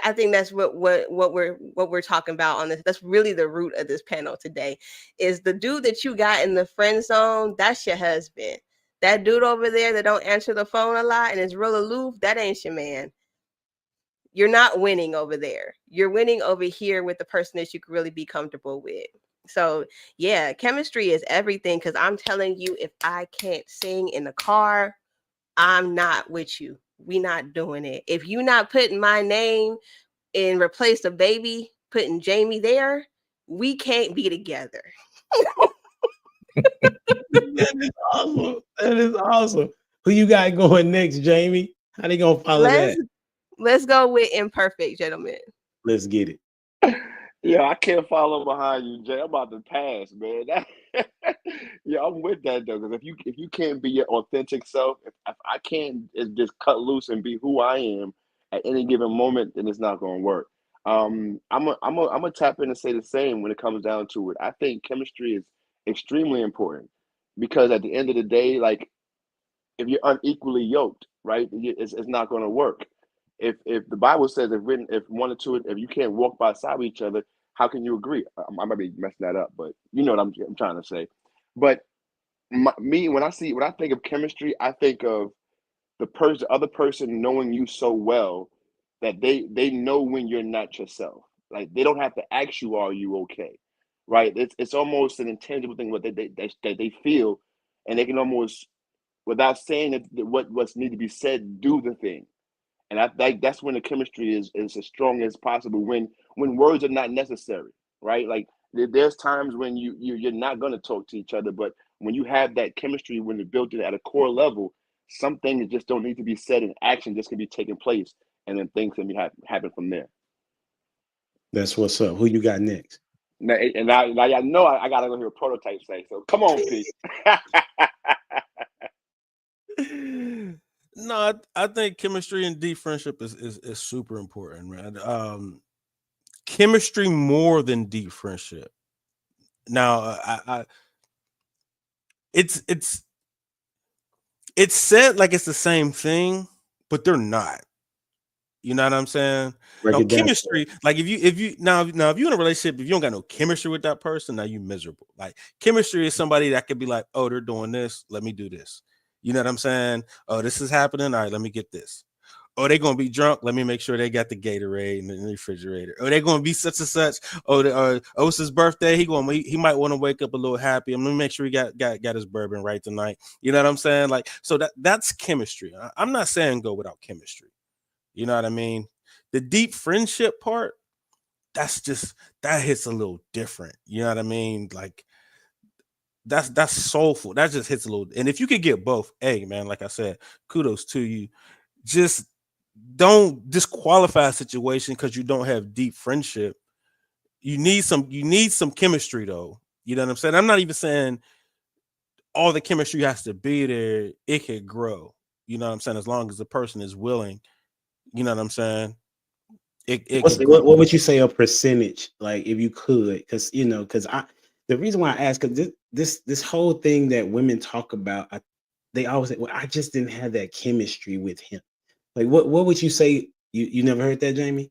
I think that's what we're talking about on this. That's really the root of this panel today, is the dude that you got in the friend zone, that's your husband. That dude over there that don't answer the phone a lot and is real aloof, that ain't your man. You're not winning over there. You're winning over here with the person that you can really be comfortable with. So yeah, chemistry is everything, because I'm telling you, if I can't sing in the car, I'm not with you. We not doing it. If you not putting my name and replace the baby, putting Jamie there, we can't be together. That is awesome. That is awesome. Who you got going next, Jamie? How they gonna follow that? Let's go with Imperfect Gentleman. Let's get it. Yeah, I can't follow behind you, Jay. I'm about to pass, man. Yeah, I'm with that though. Because if you can't be your authentic self, if I can't just cut loose and be who I am at any given moment, then it's not going to work. I'm a tap in and say the same when it comes down to it. I think chemistry is extremely important, because at the end of the day, like, if you're unequally yoked, right, it's not going to work. If the Bible says if one or two, if you can't walk by side of each other, how can you agree? I might be messing that up, but you know what I'm trying to say. But me, when I think of chemistry, I think of the other person knowing you so well that they know when you're not yourself. Like, they don't have to ask you, "Are you okay?" Right? It's almost an intangible thing what they feel, and they can almost, without saying what's need to be said, do the thing. And I think that's when the chemistry is as strong as possible, when words are not necessary, right? Like, there's times when you're not going to talk to each other, but when you have that chemistry, when it's built at a core level, some things just don't need to be said, and action just can be taking place, and then things can be happen from there. That's what's up. Who you got next? Now, and now I know I got to go hear a prototype say, so come on, Pete. No, I think chemistry and deep friendship is super important, man. Chemistry more than deep friendship. Now, it's said like it's the same thing, but they're not. You know what I'm saying? Break Now, it down. chemistry, like if you're in a relationship, if you don't got no chemistry with that person, now you miserable. Like, chemistry is somebody that could be like, oh, they're doing this, let me do this. You know what I'm saying? Oh, this is happening. All right, let me get this. Oh, they're gonna be drunk. Let me make sure they got the Gatorade in the refrigerator. Oh, they're gonna be such and such. Oh, it's his birthday. He might want to wake up a little happy. I'm gonna make sure he got his bourbon right tonight. You know what I'm saying? Like, so that's chemistry. I'm not saying go without chemistry. You know what I mean? The deep friendship part, that hits a little different. You know what I mean? Like, that's soulful. That just hits a little. And if you could get both, hey man, like I said, kudos to you. Just don't disqualify a situation because you don't have deep friendship. You need some chemistry though. You know what I'm saying? I'm not even saying all the chemistry has to be there. It could grow. You know what I'm saying? As long as the person is willing. You know what I'm saying? What would you say a percentage, like, if you could? Because the reason why I ask, because this whole thing that women talk about, they always say, well, I just didn't have that chemistry with him. Like, what would you say? You never heard that, Jamie?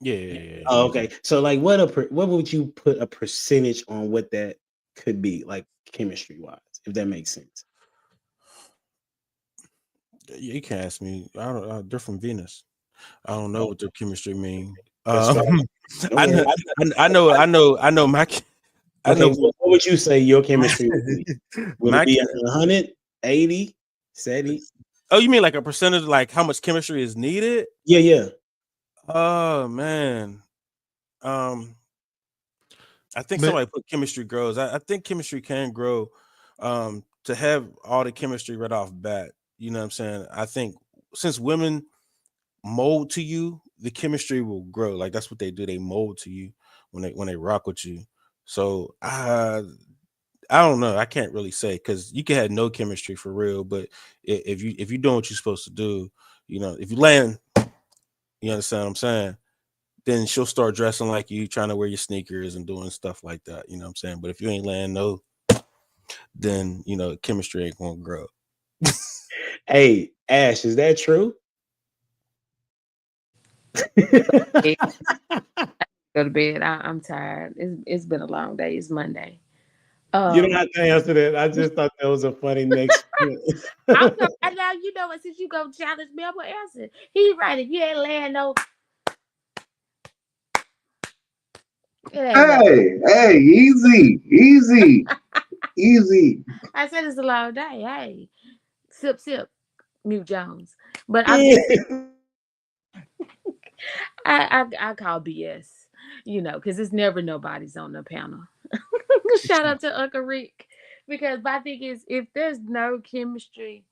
Yeah. Oh, okay. So, like, what would you put a percentage on what that could be, like, chemistry wise, if that makes sense? You can ask me. I don't. They're from Venus. I don't know what their chemistry mean. That's I know my. Okay, what would you say your chemistry would be? Would it be 100, 80, 70? Oh, you mean like a percentage, like how much chemistry is needed? Yeah. Oh man. I think somebody put chemistry grows. I think chemistry can grow to to have all the chemistry right off bat. You know what I'm saying? I think since women mold to you, the chemistry will grow. Like that's what they do. They mold to you when they rock with you. So I don't know. I can't really say because you can have no chemistry for real. But if you're doing what you're supposed to do, you know, if you land, you understand what I'm saying? Then she'll start dressing like you, trying to wear your sneakers and doing stuff like that. You know what I'm saying? But if you ain't laying no, then you know chemistry ain't gonna grow. Hey, Ash, is that true? Go to bed. I'm tired. It's been a long day. It's Monday. You don't have to answer that. I just thought that was a funny next. I'm gonna, and now you know what? Since you go challenge me, I'm gonna answer. He's right. If you ain't laying no, it ain't no. Hey, easy, easy, easy. I said it's a long day. Hey, sip, Mute Jones. But I call BS, you know, because it's never nobody's on the panel. Shout out to Uncle Rick, because my thing is, if there's no chemistry,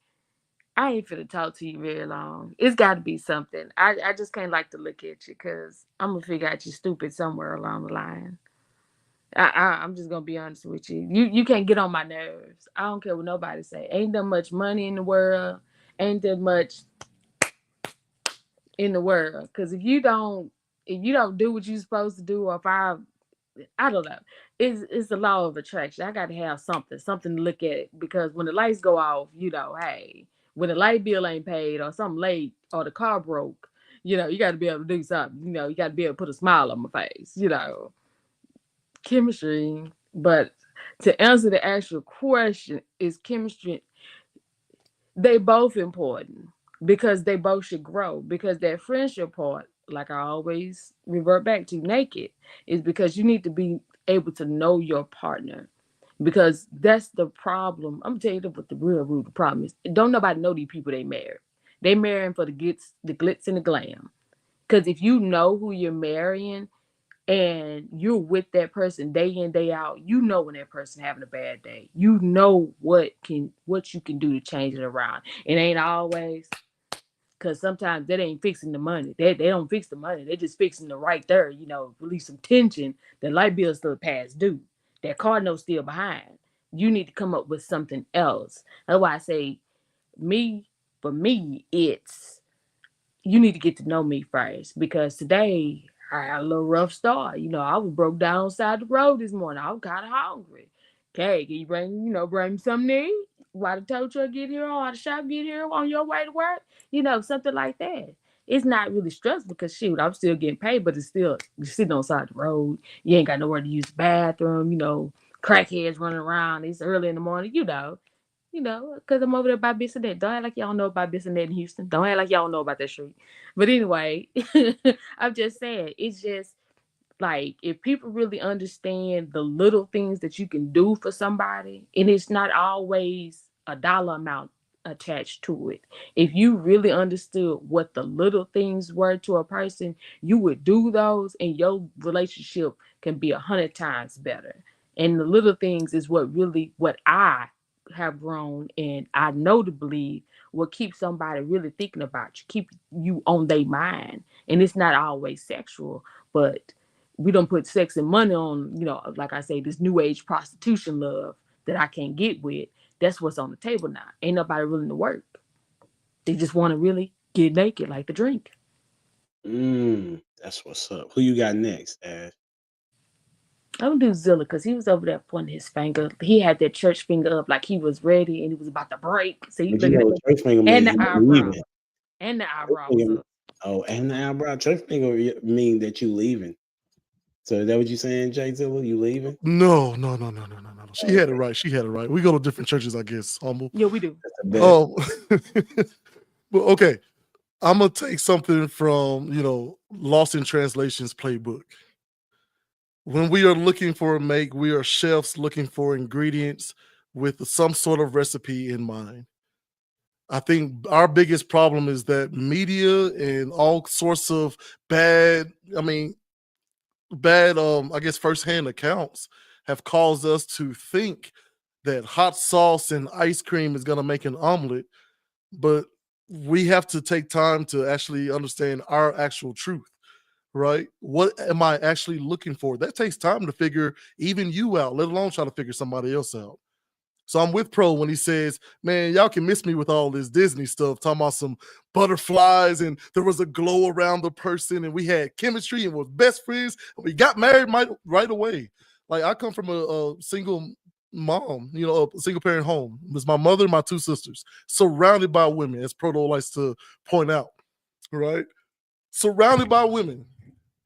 I ain't finna talk to you very long. It's got to be something. I just can't like to look at you because I'm gonna figure out you stupid somewhere along the line. I'm just gonna be honest with you. You can't get on my nerves. I don't care what nobody say. Ain't that much money in the world. Ain't that much in the world. Because if you don't do what you're supposed to do, or if I don't know. It's the law of attraction. I got to have something to look at, because when the lights go off, you know, hey, when the light bill ain't paid or something late or the car broke, you know, you got to be able to do something. You know, you got to be able to put a smile on my face, you know. Chemistry. But to answer the actual question, is chemistry, they both important because they both should grow, because that friendship part, like I always revert back to naked, is because you need to be able to know your partner, because that's the problem. I'm telling you what the real root of the problem is. Don't nobody know these people they marry. They marrying for the glitz and the glam. Because if you know who you're marrying and you're with that person day in, day out, you know when that person having a bad day. You know what you can do to change it around. It ain't always, because sometimes that ain't fixing the money. They don't fix the money. They just fixing the right there, you know, release some tension. The light bill still past due. That car note still behind. You need to come up with something else. That's why I say, for me, it's, you need to get to know me first, because today I had a little rough start. You know, I was broke down side the road this morning. I was kind of hungry. Okay, can you bring me something to eat? Why the tow truck get here, or the shop get here on your way to work? You know, something like that. It's not really stressful because shoot, I'm still getting paid, but it's still, you're sitting on side the road. You ain't got nowhere to use the bathroom. You know, crackheads running around. It's early in the morning. You know, because I'm over there by Bissonnette. Don't act like y'all know about Bissonnette in Houston. Don't act like y'all know about that street. But anyway, I'm just saying, it's just like, if people really understand the little things that you can do for somebody, and it's not always a dollar amount attached to it. If you really understood what the little things were to a person, you would do those, and your relationship can be 100 times better. And the little things is what I have grown, and I know to believe will keep somebody really thinking about you, keep you on their mind. And it's not always sexual, but we don't put sex and money on, you know, like I say, this new age prostitution love that I can't get with. That's what's on the table now. Ain't nobody willing to work. They just want to really get naked, like the drink. That's what's up. Who you got next, Ash? I'm gonna do Zilla, because he was over there pointing his finger. He had that church finger up like he was ready and he was about to break. So he looking at church finger and mean the eyebrow. And the eyebrow was up. Oh, and the eyebrow. Church finger mean that you leaving. So is that what you saying, Jay Zilla? You leaving? No. She had it right. We go to different churches, I guess. Humble. Yeah, we do. But okay. I'm gonna take something from, you know, Lost in Translation's playbook. When we are looking for a make, we are chefs looking for ingredients with some sort of recipe in mind. I think our biggest problem is that media and all sorts of bad, I guess, firsthand accounts have caused us to think that hot sauce and ice cream is going to make an omelet, but we have to take time to actually understand our actual truth, right? What am I actually looking for? That takes time to figure even you out, let alone try to figure somebody else out. So I'm with Pro when he says, man, y'all can miss me with all this Disney stuff, talking about some butterflies and there was a glow around the person and we had chemistry and was best friends and we got married right away. Like I come from a single mom, a single parent home. It was my mother and my two sisters, surrounded by women, as Proto likes to point out, right? Surrounded by women.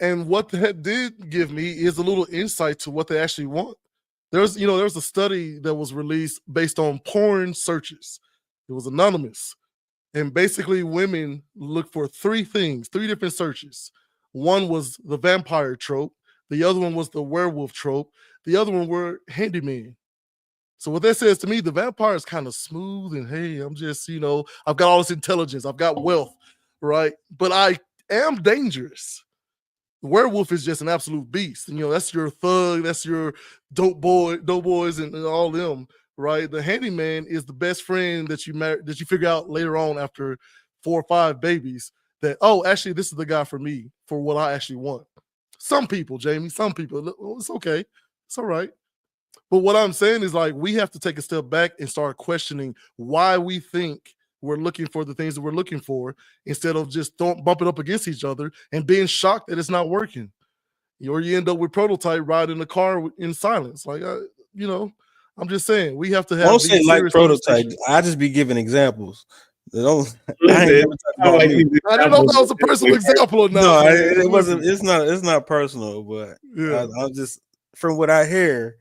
And what that did give me is a little insight to what they actually want. There's a study that was released based on porn searches. It was anonymous. And basically women look for three different searches. One was the vampire trope. The other one was the werewolf trope. The other one were handyman. So what that says to me, the vampire is kind of smooth and hey, I'm just, I've got all this intelligence. I've got wealth, right? But I am dangerous. The werewolf is just an absolute beast. That's your thug, that's your dope boys and all them, right? The handyman is the best friend that you figure out later on after 4 or 5 babies that, oh, actually, this is the guy for me, for what I actually want. Some people, Jamie, it's okay. It's all right. But what I'm saying is like, we have to take a step back and start questioning why we think we're looking for the things that we're looking for instead of just bumping up against each other and being shocked that it's not working. Or you end up with Prototype riding in the car in silence. Like, I'm just saying we have to have. I don't say like Prototype. I just be giving examples. I didn't know if that was a personal example or not. No, it wasn't. It's not personal, but yeah. I'm just from what I hear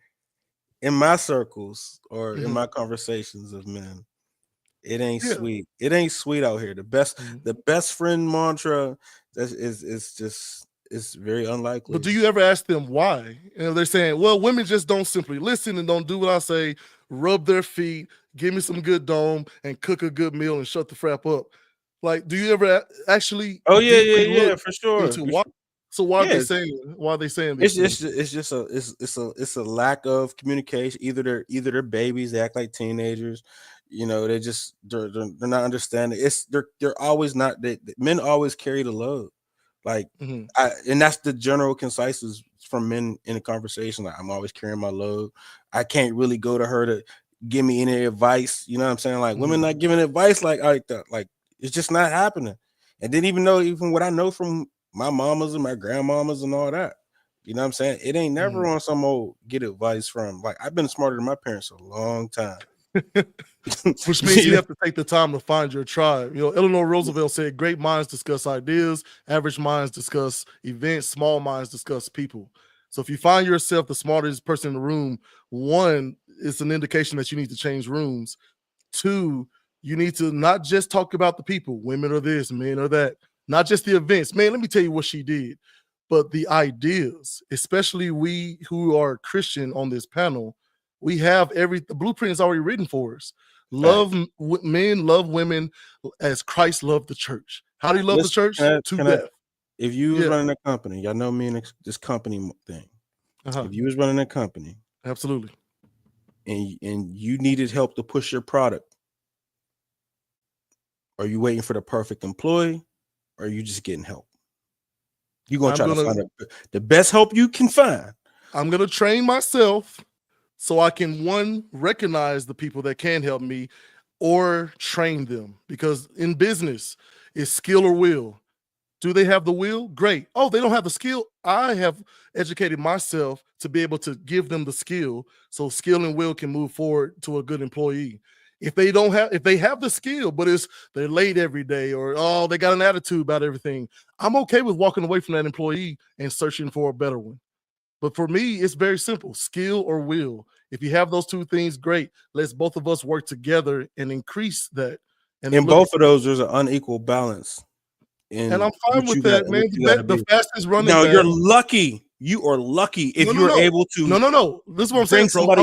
in my circles or in my conversations of men. It ain't sweet. It ain't sweet out here. The best friend mantra is very unlikely. But do you ever ask them why? They're saying, well, women just don't simply listen and don't do what I say, rub their feet, give me some good dome, and cook a good meal and shut the frap up. Like, do you ever actually? Oh yeah, for sure. So why are they saying? Why are they saying this? It's a lack of communication. Either they're babies, they act like teenagers. They're not understanding. They're always not. Men always carry the load, like, and that's the general consensus from men in a conversation. Like, I'm always carrying my load. I can't really go to her to give me any advice. You know what I'm saying? Like, women not giving advice like that. Like, it's just not happening. And then even what I know from my mamas and my grandmamas and all that, you know what I'm saying? It ain't never on some old get advice from. Like, I've been smarter than my parents a long time. Which means you have to take the time to find your tribe. Eleanor Roosevelt said, great minds discuss ideas, average minds discuss events, small minds discuss people. So if you find yourself the smartest person in the room, 1, it's an indication that you need to change rooms. 2, you need to not just talk about the people, women are this, men are that, not just the events. Man, let me tell you what she did, but the ideas, especially we who are Christian on this panel, we have the blueprint is already written for us. Love men, love women as Christ loved the church. How do you love the church? To death. If you was running a company, y'all know me and this company thing. If you was running a company, absolutely, and you needed help to push your product, are you waiting for the perfect employee, or are you just getting help? You're gonna try to find the best help you can find. I'm gonna train myself so I can, 1, recognize the people that can help me or train them. Because in business, it's skill or will. Do they have the will? Great. Oh, they don't have the skill. I have educated myself to be able to give them the skill so skill and will can move forward to a good employee. If they have the skill, but they're late every day or, they got an attitude about everything, I'm okay with walking away from that employee and searching for a better one. But for me, it's very simple, skill or will. If you have those 2 things, great. Let's both of us work together and increase that. And in both of those, there's an unequal balance. And I'm fine with that, man. The fastest running. No, you're lucky. You are lucky if you're able to. No. This is what I'm saying. Here's what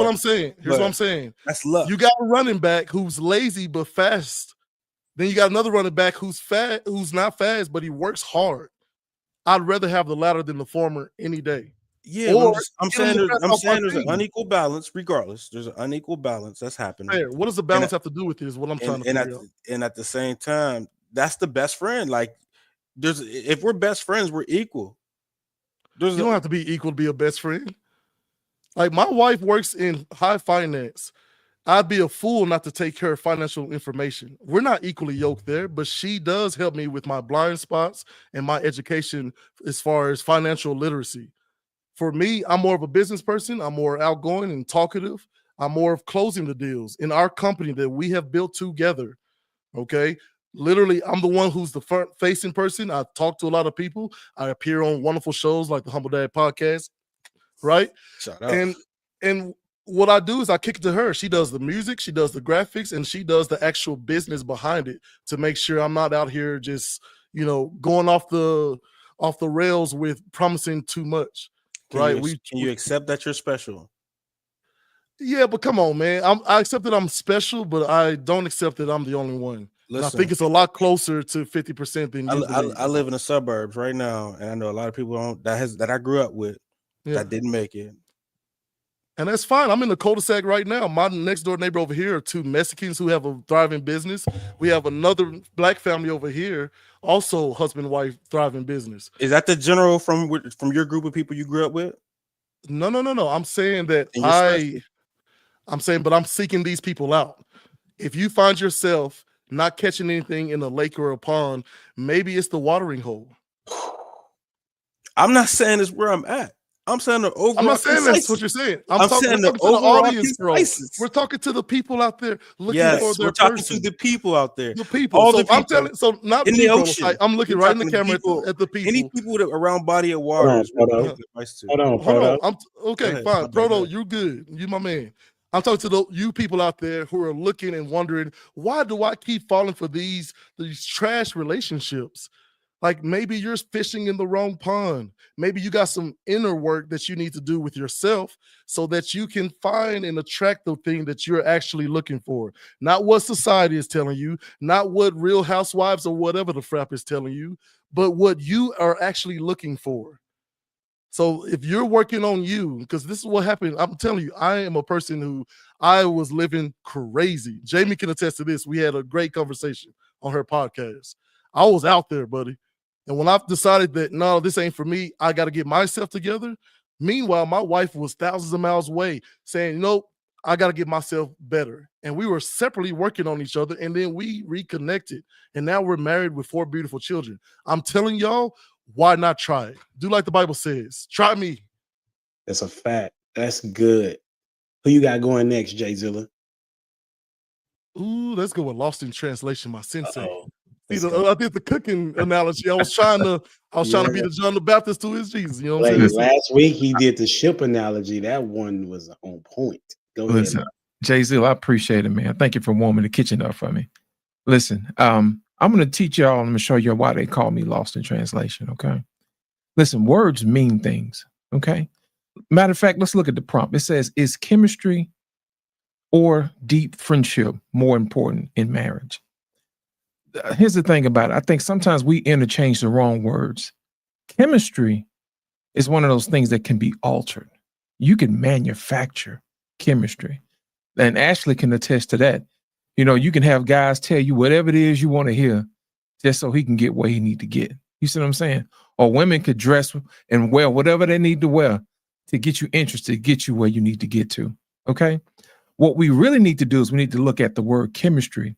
I'm saying. Here's what I'm saying. That's luck. You got a running back who's lazy but fast. Then you got another running back who's not fast, but he works hard. I'd rather have the latter than the former any day. Yeah, Or I'm give them saying the best off our there's an team. unequal balance. Regardless, there's an unequal balance that's happening. Fair. What does the And balance have to do with it is what I'm trying to and figure out. at the same time, that's the best friend. Like, if we're best friends, we're equal. You don't have to be equal to be a best friend. Like, my wife works in high finance. I'd be a fool not to take her financial information. We're not equally yoked there, but she does help me with my blind spots and my education as far as financial literacy. For me, I'm more of a business person. I'm more outgoing and talkative. I'm more of closing the deals in our company that we have built together. Okay. Literally, I'm the one who's the front facing person. I talk to a lot of people. I appear on wonderful shows like the Humble Dad podcast, right? Shout out. And what I do is I kick it to her. She does the music, she does the graphics, and she does the actual business behind it to make sure I'm not out here just, going off the rails with promising too much. Right? Can you accept that you're special? Yeah, but come on, man. I accept that I'm special, but I don't accept that I'm the only one. And I think it's a lot closer to 50% than you believe. I live in the suburbs right now, and I know a lot of people that I grew up with that didn't make it. And that's fine. I'm in the cul-de-sac right now. My next door neighbor over here are two Mexicans who have a thriving business. We have another black family over here, also husband and wife, thriving business. Is that the general from your group of people you grew up with? No. I'm saying that but I'm seeking these people out. If you find yourself not catching anything in a lake or a pond, maybe it's the watering hole. I'm not saying it's where I'm at. I'm saying the overall. I'm not saying that's what you're saying. I'm talking to the audience, bro. We're talking to the people out there looking for their we're talking person. to the people out there. The people. All so the people. I'm telling. So not in people. The ocean. I'm looking right in the camera at the people. Any people that around body of water. Hold on. Okay, fine. Proto, you're good. You my man. I'm talking to you people out there who are looking and wondering, why do I keep falling for these trash relationships? Like, maybe you're fishing in the wrong pond. Maybe you got some inner work that you need to do with yourself so that you can find and attract the thing that you're actually looking for. Not what society is telling you, not what Real Housewives or whatever the frap is telling you, but what you are actually looking for. So if you're working on you, because this is what happened, I'm telling you, I am a person who I was living crazy. Jamie can attest to this. We had a great conversation on her podcast. I was out there, buddy. And when I've decided that, no, this ain't for me, I got to get myself together. Meanwhile, my wife was thousands of miles away saying, nope, I got to get myself better. And we were separately working on each other. And then we reconnected. And now we're married with 4 beautiful children. I'm telling y'all, why not try it? Do like the Bible says. Try me. That's a fact. That's good. Who you got going next, Jay Zilla? Ooh, let's go with Lost in Translation, my sensei. I did the cooking analogy. I was trying to be the John the Baptist to his Jesus. You know what I'm saying? Last week he did the ship analogy. That one was on point. Go ahead. Jay Zilla, I appreciate it, man. Thank you for warming the kitchen up for me. Listen, I'm going to teach y'all. I'm going to show you why they call me Lost in Translation. Okay. Listen, words mean things. Okay. Matter of fact, let's look at the prompt. It says, is chemistry or deep friendship more important in marriage? Here's the thing about it. I think sometimes we interchange the wrong words. Chemistry is one of those things that can be altered. You can manufacture chemistry. And Ashley can attest to that. You know, you can have guys tell you whatever it is you want to hear just so he can get where he need to get. You see what I'm saying? Or women could dress and wear whatever they need to wear to get you interested, get you where you need to get to. Okay. What we really need to do is we need to look at the word chemistry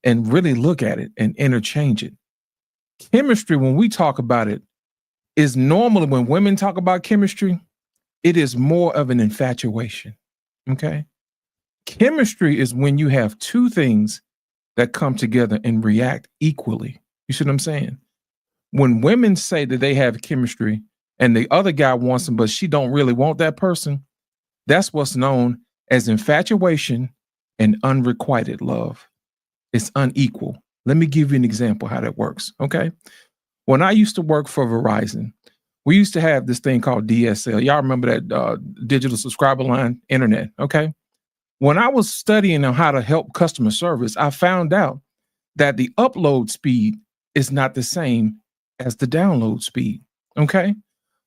and really look at it and interchange it. Chemistry, when we talk about it, is normally when women talk about chemistry, it is more of an infatuation. Okay. Chemistry is when you have two things that come together and react equally. You see what I'm saying? When women say that they have chemistry and the other guy wants them, but she don't really want that person, that's what's known as infatuation and unrequited love. It's unequal. Let me give you an example how that works. Okay. When I used to work for Verizon, we used to have this thing called DSL. Y'all remember that digital subscriber line internet? Okay. When I was studying on how to help customer service, I found out that the upload speed is not the same as the download speed. Okay.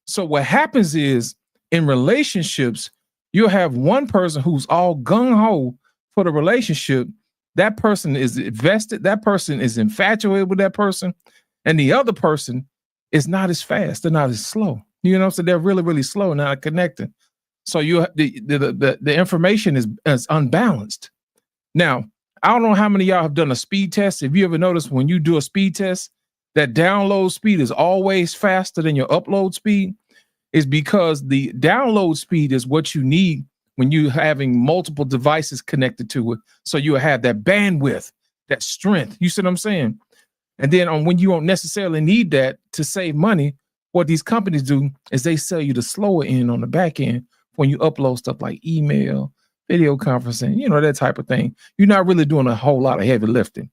So what happens is In relationships, you'll have one person who's all gung-ho for the relationship. That person is invested, that person is infatuated with that person, and the other person is not as fast, they're not as slow. You know, so they're really, really slow, not connecting. So the information is unbalanced. Now, I don't know how many of y'all have done a speed test. If you ever noticed when you do a speed test, that download speed is always faster than your upload speed, is because the download speed is what you need when you're having multiple devices connected to it. So you have that bandwidth, that strength. You see what I'm saying? And then when you don't necessarily need that to save money, what these companies do is they sell you the slower end on the back end when you upload stuff like email, video conferencing, you know, that type of thing. You're not really doing a whole lot of heavy lifting.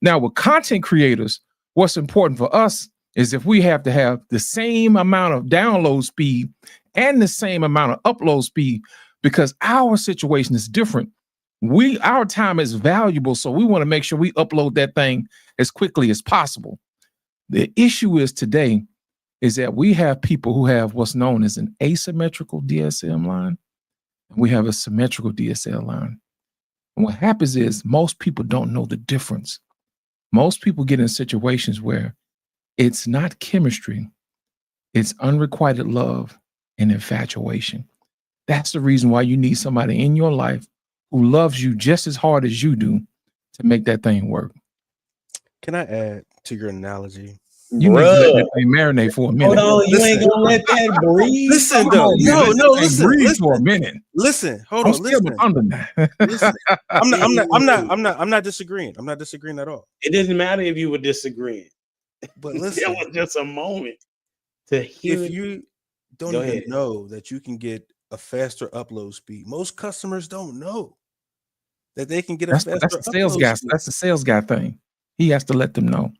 Now, with content creators, what's important for us is if we have to have the same amount of download speed and the same amount of upload speed, because our situation is different. Our time is valuable, so we want to make sure we upload that thing as quickly as possible. The issue is today is that we have people who have what's known as an asymmetrical DSL line, and we have a symmetrical DSL line. And what happens is most people don't know the difference. Most people get in situations where it's not chemistry, it's unrequited love and infatuation. That's the reason why you need somebody in your life who loves you just as hard as you do to make that thing work. Can I add to your analogy? You need to let that thing marinate for a minute. Hold on, you ain't gonna let that breathe. Listen, Come though. on, man. No, Let that thing listen. breathe Listen, for a minute. listen. Hold I'm on. still Listen. under that. Listen. I'm not disagreeing. I'm not disagreeing at all. It doesn't matter if you were disagreeing. But There listen, was just a moment to hear if it. you don't Go even ahead. know that you can get a faster upload speed, most customers don't know that they can get a That's faster the sales upload guy. speed. That's the sales guy thing. He has to let them know.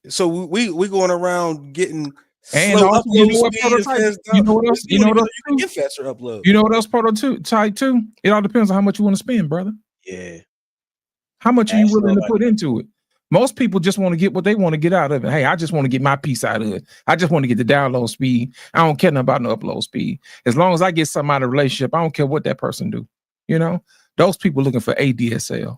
So we going around getting And slow also, upload you know what, speed and prototype? fast You down. know what else? You You know don't what even know else? you can Too? get faster upload. You know what else? Prototype too. It all depends on how much you want to spend, brother. Yeah. How much are you Ask willing to somebody. put into it? Most people just want to get what they want to get out of it. Hey, I just want to get my piece out of it. I just want to get the download speed. I don't care nothing about the upload speed. As long as I get something out of the relationship, I don't care what that person do. You know, those people looking for ADSL.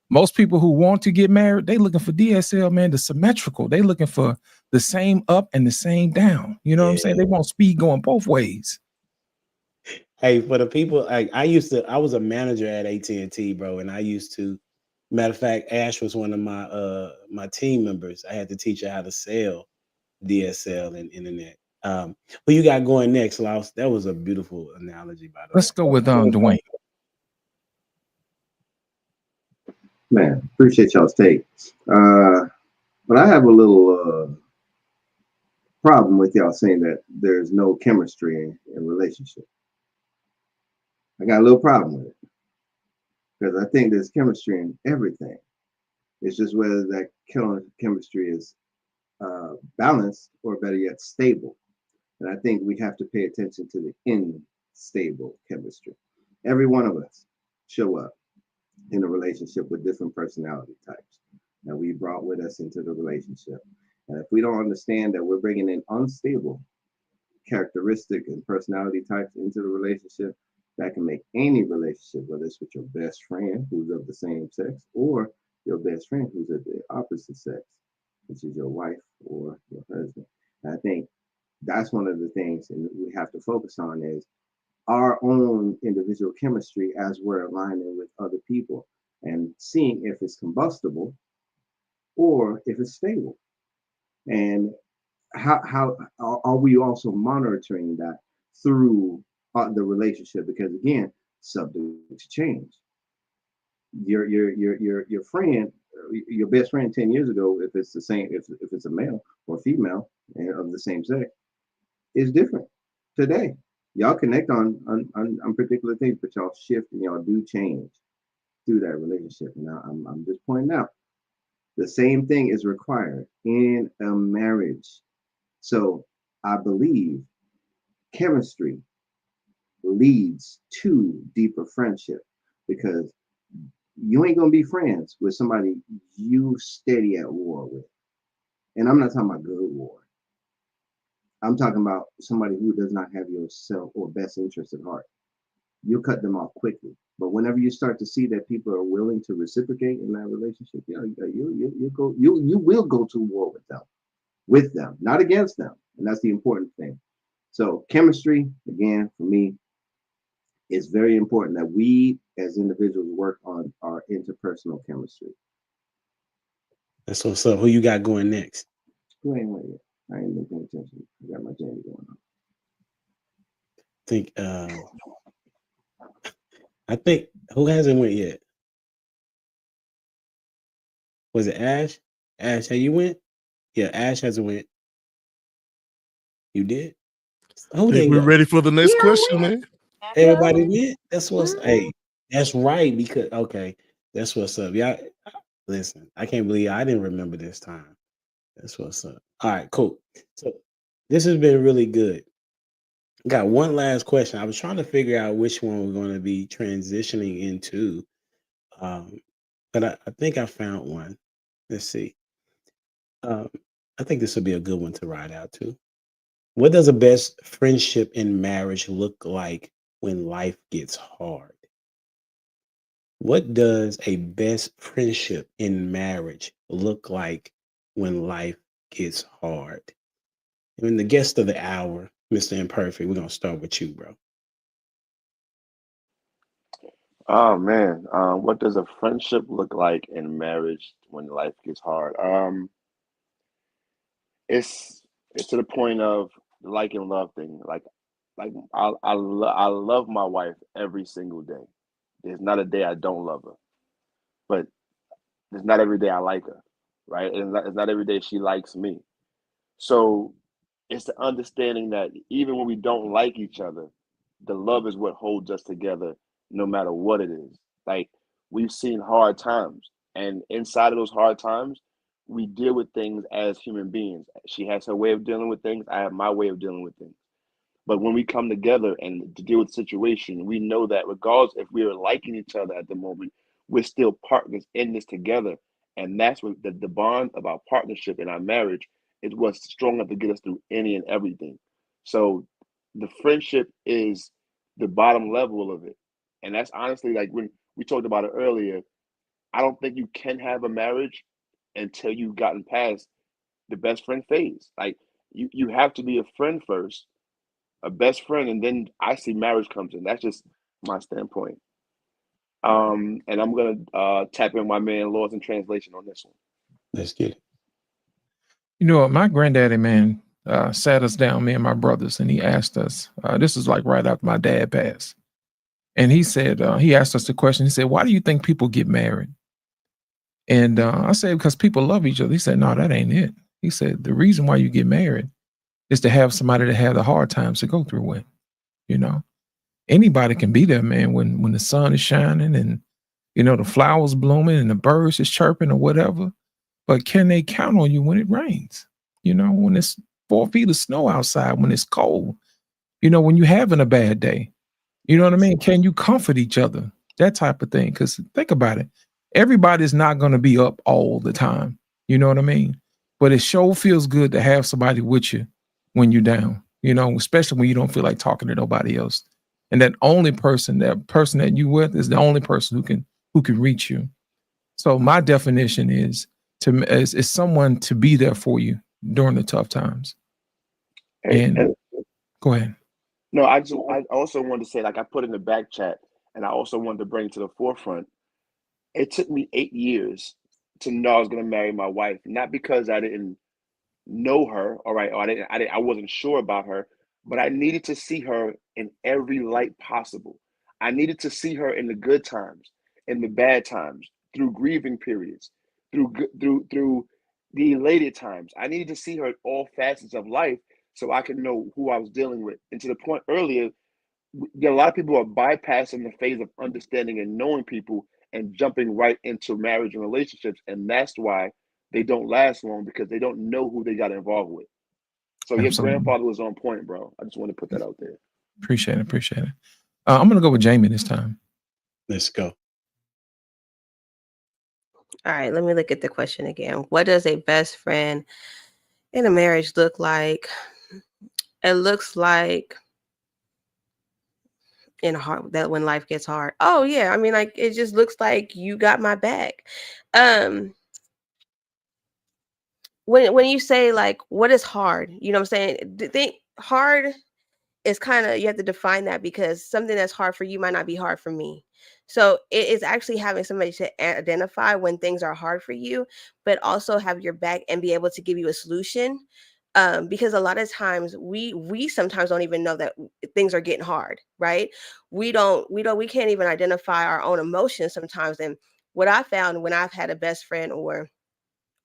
Most people who want to get married, they looking for DSL, man, the symmetrical. They looking for the same up and the same down. You know what I'm saying? They want speed going both ways. Hey, for the people, I was a manager at AT&T, bro, and I used to. Matter of fact, Ash was one of my team members. I had to teach her how to sell DSL and internet. Who you got going next, Laos? That was a beautiful analogy, by the way. Let's go with Dwayne. Man, appreciate y'all's take. But I have a little problem with y'all saying that there's no chemistry in relationship. I got a little problem with it because I think there's chemistry in everything. It's just whether that chemistry is balanced or better yet stable. And I think we have to pay attention to the unstable chemistry. Every one of us show up in a relationship with different personality types that we brought with us into the relationship. And if we don't understand that we're bringing in unstable characteristic and personality types into the relationship, that can make any relationship, whether it's with your best friend who's of the same sex or your best friend who's of the opposite sex, which is your wife or your husband. And I think that's one of the things that we have to focus on is our own individual chemistry as we're aligning with other people and seeing if it's combustible or if it's stable. And how are we also monitoring that through the relationship? Because again, subject to change. Your friend, your best friend 10 years ago, if it's the same, if it's a male or female of the same sex, is different today. Y'all connect on particular things, but y'all shift and y'all do change through that relationship. Now I'm just pointing out the same thing is required in a marriage. So I believe chemistry leads to deeper friendship because you ain't gonna be friends with somebody you steady at war with. And I'm not talking about good war. I'm talking about somebody who does not have your self or best interest at heart. You'll cut them off quickly. But whenever you start to see that people are willing to reciprocate in that relationship, you will go to war with them, not against them, and that's the important thing. So chemistry, again, for me, is very important that we as individuals work on our interpersonal chemistry. That's what's up. Who you got going next? Who ain't with it? I ain't been paying attention. I got my Jamie going on. I think who hasn't went yet? Was it Ash? Ash, have you went? Yeah, Ash hasn't went. You did? Who Think didn't we're go? ready for the next Yeah, question, man. Everybody went? That's what's Mhm. hey, that's right. Because okay, that's what's up. Y'all listen, I can't believe I didn't remember this time. That's what's up. All right, cool. So this has been really good. Got one last question. I was trying to figure out which one we're going to be transitioning into. But I think I found one. Let's see. I think this would be a good one to ride out to. What does a best friendship in marriage look like when life gets hard? What does a best friendship in marriage look like when life gets hard? And the guest of the hour, Mr. Imperfect, we're going to start with you, bro. Oh man, what does a friendship look like in marriage when life gets hard? It's it's to the point of the like and love thing. I love my wife every single day. There's not a day I don't love her, but there's not every day I like her, right? And it's not every day she likes me. So it's the understanding that even when we don't like each other, the love is what holds us together no matter what it is. Like we've seen hard times, and inside of those hard times, we deal with things as human beings. She has her way of dealing with things, I have my way of dealing with things. But when we come together and to deal with the situation, we know that regardless if we are liking each other at the moment, we're still partners in this together. And that's what the bond of our partnership in our marriage is what's strong enough to get us through any and everything. So the friendship is the bottom level of it. And that's honestly like when we talked about it earlier, I don't think you can have a marriage until you've gotten past the best friend phase. Like you have to be a friend first, a best friend, and then I see marriage comes in. That's just my standpoint. And I'm gonna tap in my man Laws and Translation on this one. Let's get it. You know what? My granddaddy, man, sat us down, me and my brothers, and he asked us, this is like right after my dad passed. And he said, he asked us the question, he said, why do you think people get married? And I said, because people love each other. He said, no, that ain't it. He said, the reason why you get married is to have somebody to have the hard times to go through with. You know, anybody can be there, man, when the sun is shining and, you know, the flowers blooming and the birds is chirping or whatever. But can they count on you when it rains? You know, when it's 4 feet of snow outside, when it's cold, you know, when you're having a bad day, you know what I mean? Can you comfort each other? That type of thing. Because think about it. Everybody's not going to be up all the time. You know what I mean? But it sure feels good to have somebody with you when you're down, you know, especially when you don't feel like talking to nobody else. And that person that you with is the only person who can reach you. So my definition is is someone to be there for you during the tough times. And go ahead. No, I also wanted to say, like I put in the back chat, and I also wanted to bring to the forefront. It took me 8 years to know I was going to marry my wife, not because I didn't know her, all right, or I wasn't sure about her, but I needed to see her in every light possible. I needed to see her in the good times, in the bad times, through grieving periods, through the elated times. I needed to see her in all facets of life so I could know who I was dealing with. And to the point earlier, a lot of people are bypassing the phase of understanding and knowing people and jumping right into marriage and relationships, and that's why they don't last long because they don't know who they got involved with. So your Absolutely. grandfather was on point, bro. I just want to put that out there. Appreciate it. I'm going to go with Jamie this time. Let's go. All right, let me look at the question again. What does a best friend in a marriage look like? It looks like in hard that when life gets hard. Oh yeah, I mean, like it just looks like you got my back. Um, when you say like what is hard, you know what I'm saying? Think hard is kind of, you have to define that, because something that's hard for you might not be hard for me. So it is actually having somebody to identify when things are hard for you, but also have your back and be able to give you a solution. Because a lot of times we sometimes don't even know that things are getting hard, right? We can't even identify our own emotions sometimes. And what I found when I've had a best friend, or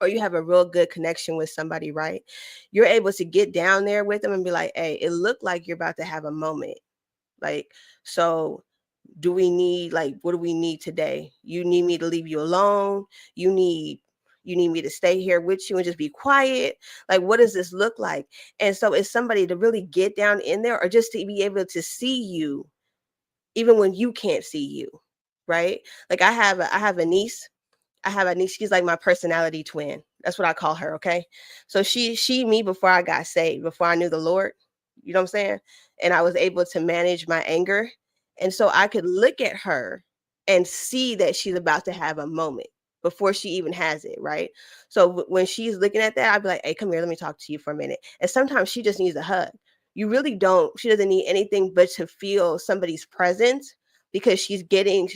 you have a real good connection with somebody, right? You're able to get down there with them and be like, hey, it looked like you're about to have a moment. Like, so do we need, like, what do we need today? You need me to leave you alone? You need me to stay here with you and just be quiet? Like, what does this look like? And so it's somebody to really get down in there, or just to be able to see you even when you can't see you, right? Like I have a niece. She's like my personality twin. That's what I call her. Okay. So she me before I got saved, before I knew the Lord, you know what I'm saying? And I was able to manage my anger. And so I could look at her and see that she's about to have a moment before she even has it. Right. So when she's looking at that, I'd be like, hey, come here, let me talk to you for a minute. And sometimes she just needs a hug. You really don't, she doesn't need anything but to feel somebody's presence, because she's getting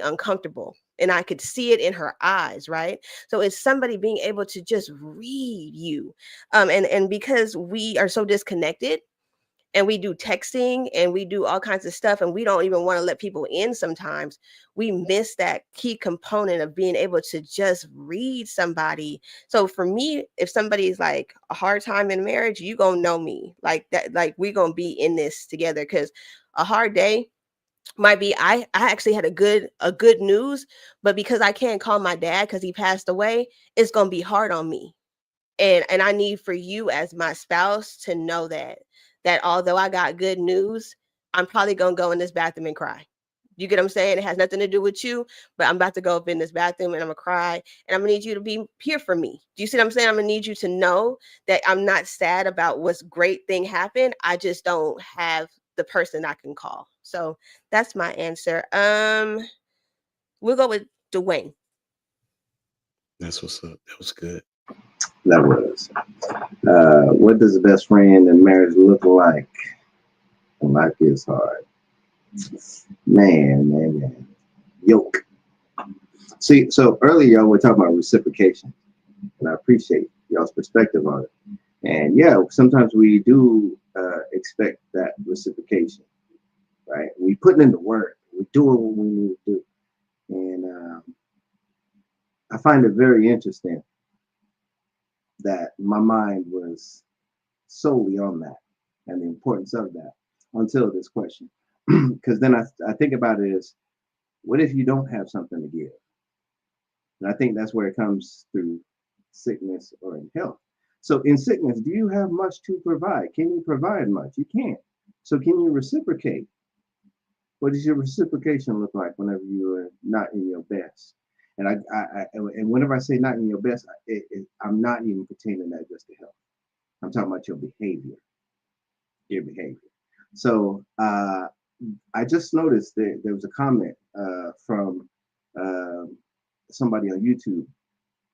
uncomfortable, and I could see it in her eyes, right? So it's somebody being able to just read you. And because we are so disconnected, and we do texting and we do all kinds of stuff, and we don't even want to let people in sometimes, we miss that key component of being able to just read somebody. So for me, if somebody's like a hard time in marriage, you gonna know me like that, like we gonna be in this together. Because a hard day might be, I actually had a good news, but because I can't call my dad because he passed away, it's gonna be hard on me. And I need for you as my spouse to know that although I got good news, I'm probably gonna go in this bathroom and cry. You get what I'm saying? It has nothing to do with you, but I'm about to go up in this bathroom and I'm gonna cry, and I'm gonna need you to be here for me. Do you see what I'm saying? I'm gonna need you to know that I'm not sad about what's great thing happened. I just don't have the person I can call. So that's my answer. We'll go with Dwayne. That's what's up. That was good. That was. What does the best friend in marriage look like when life gets hard? Man. Yoke. See, so earlier y'all were talking about reciprocation, and I appreciate y'all's perspective on it. And yeah, sometimes we do expect that reciprocation, right? We putting in the work, we're doing what we need to do. And I find it very interesting that my mind was solely on that and the importance of that until this question. Because then I think about it as, what if you don't have something to give? And I think that's where it comes through sickness or in health. So in sickness, do you have much to provide? Can you provide much? You can't. So can you reciprocate? What does your reciprocation look like whenever you are not in your best? And and whenever I say not in your best, I'm not even pertaining that just to health. I'm talking about your behavior. So I just noticed that there was a comment from somebody on YouTube,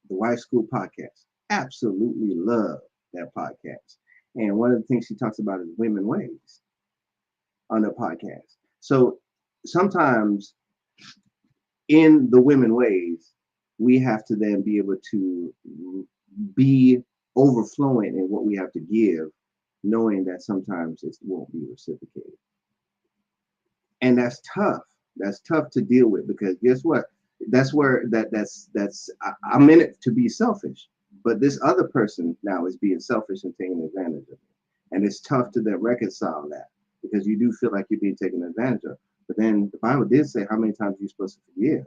the Wife School Podcast. Absolutely love that podcast. And one of the things she talks about is women ways on the podcast. So sometimes in the women ways, we have to then be able to be overflowing in what we have to give, knowing that sometimes it won't be reciprocated. And that's tough. That's tough to deal with, because guess what? That's where I'm in it to be selfish, but this other person now is being selfish and taking advantage of it. And it's tough to then reconcile that, because you do feel like you're being taken advantage of. But then the Bible did say how many times you're supposed to forgive,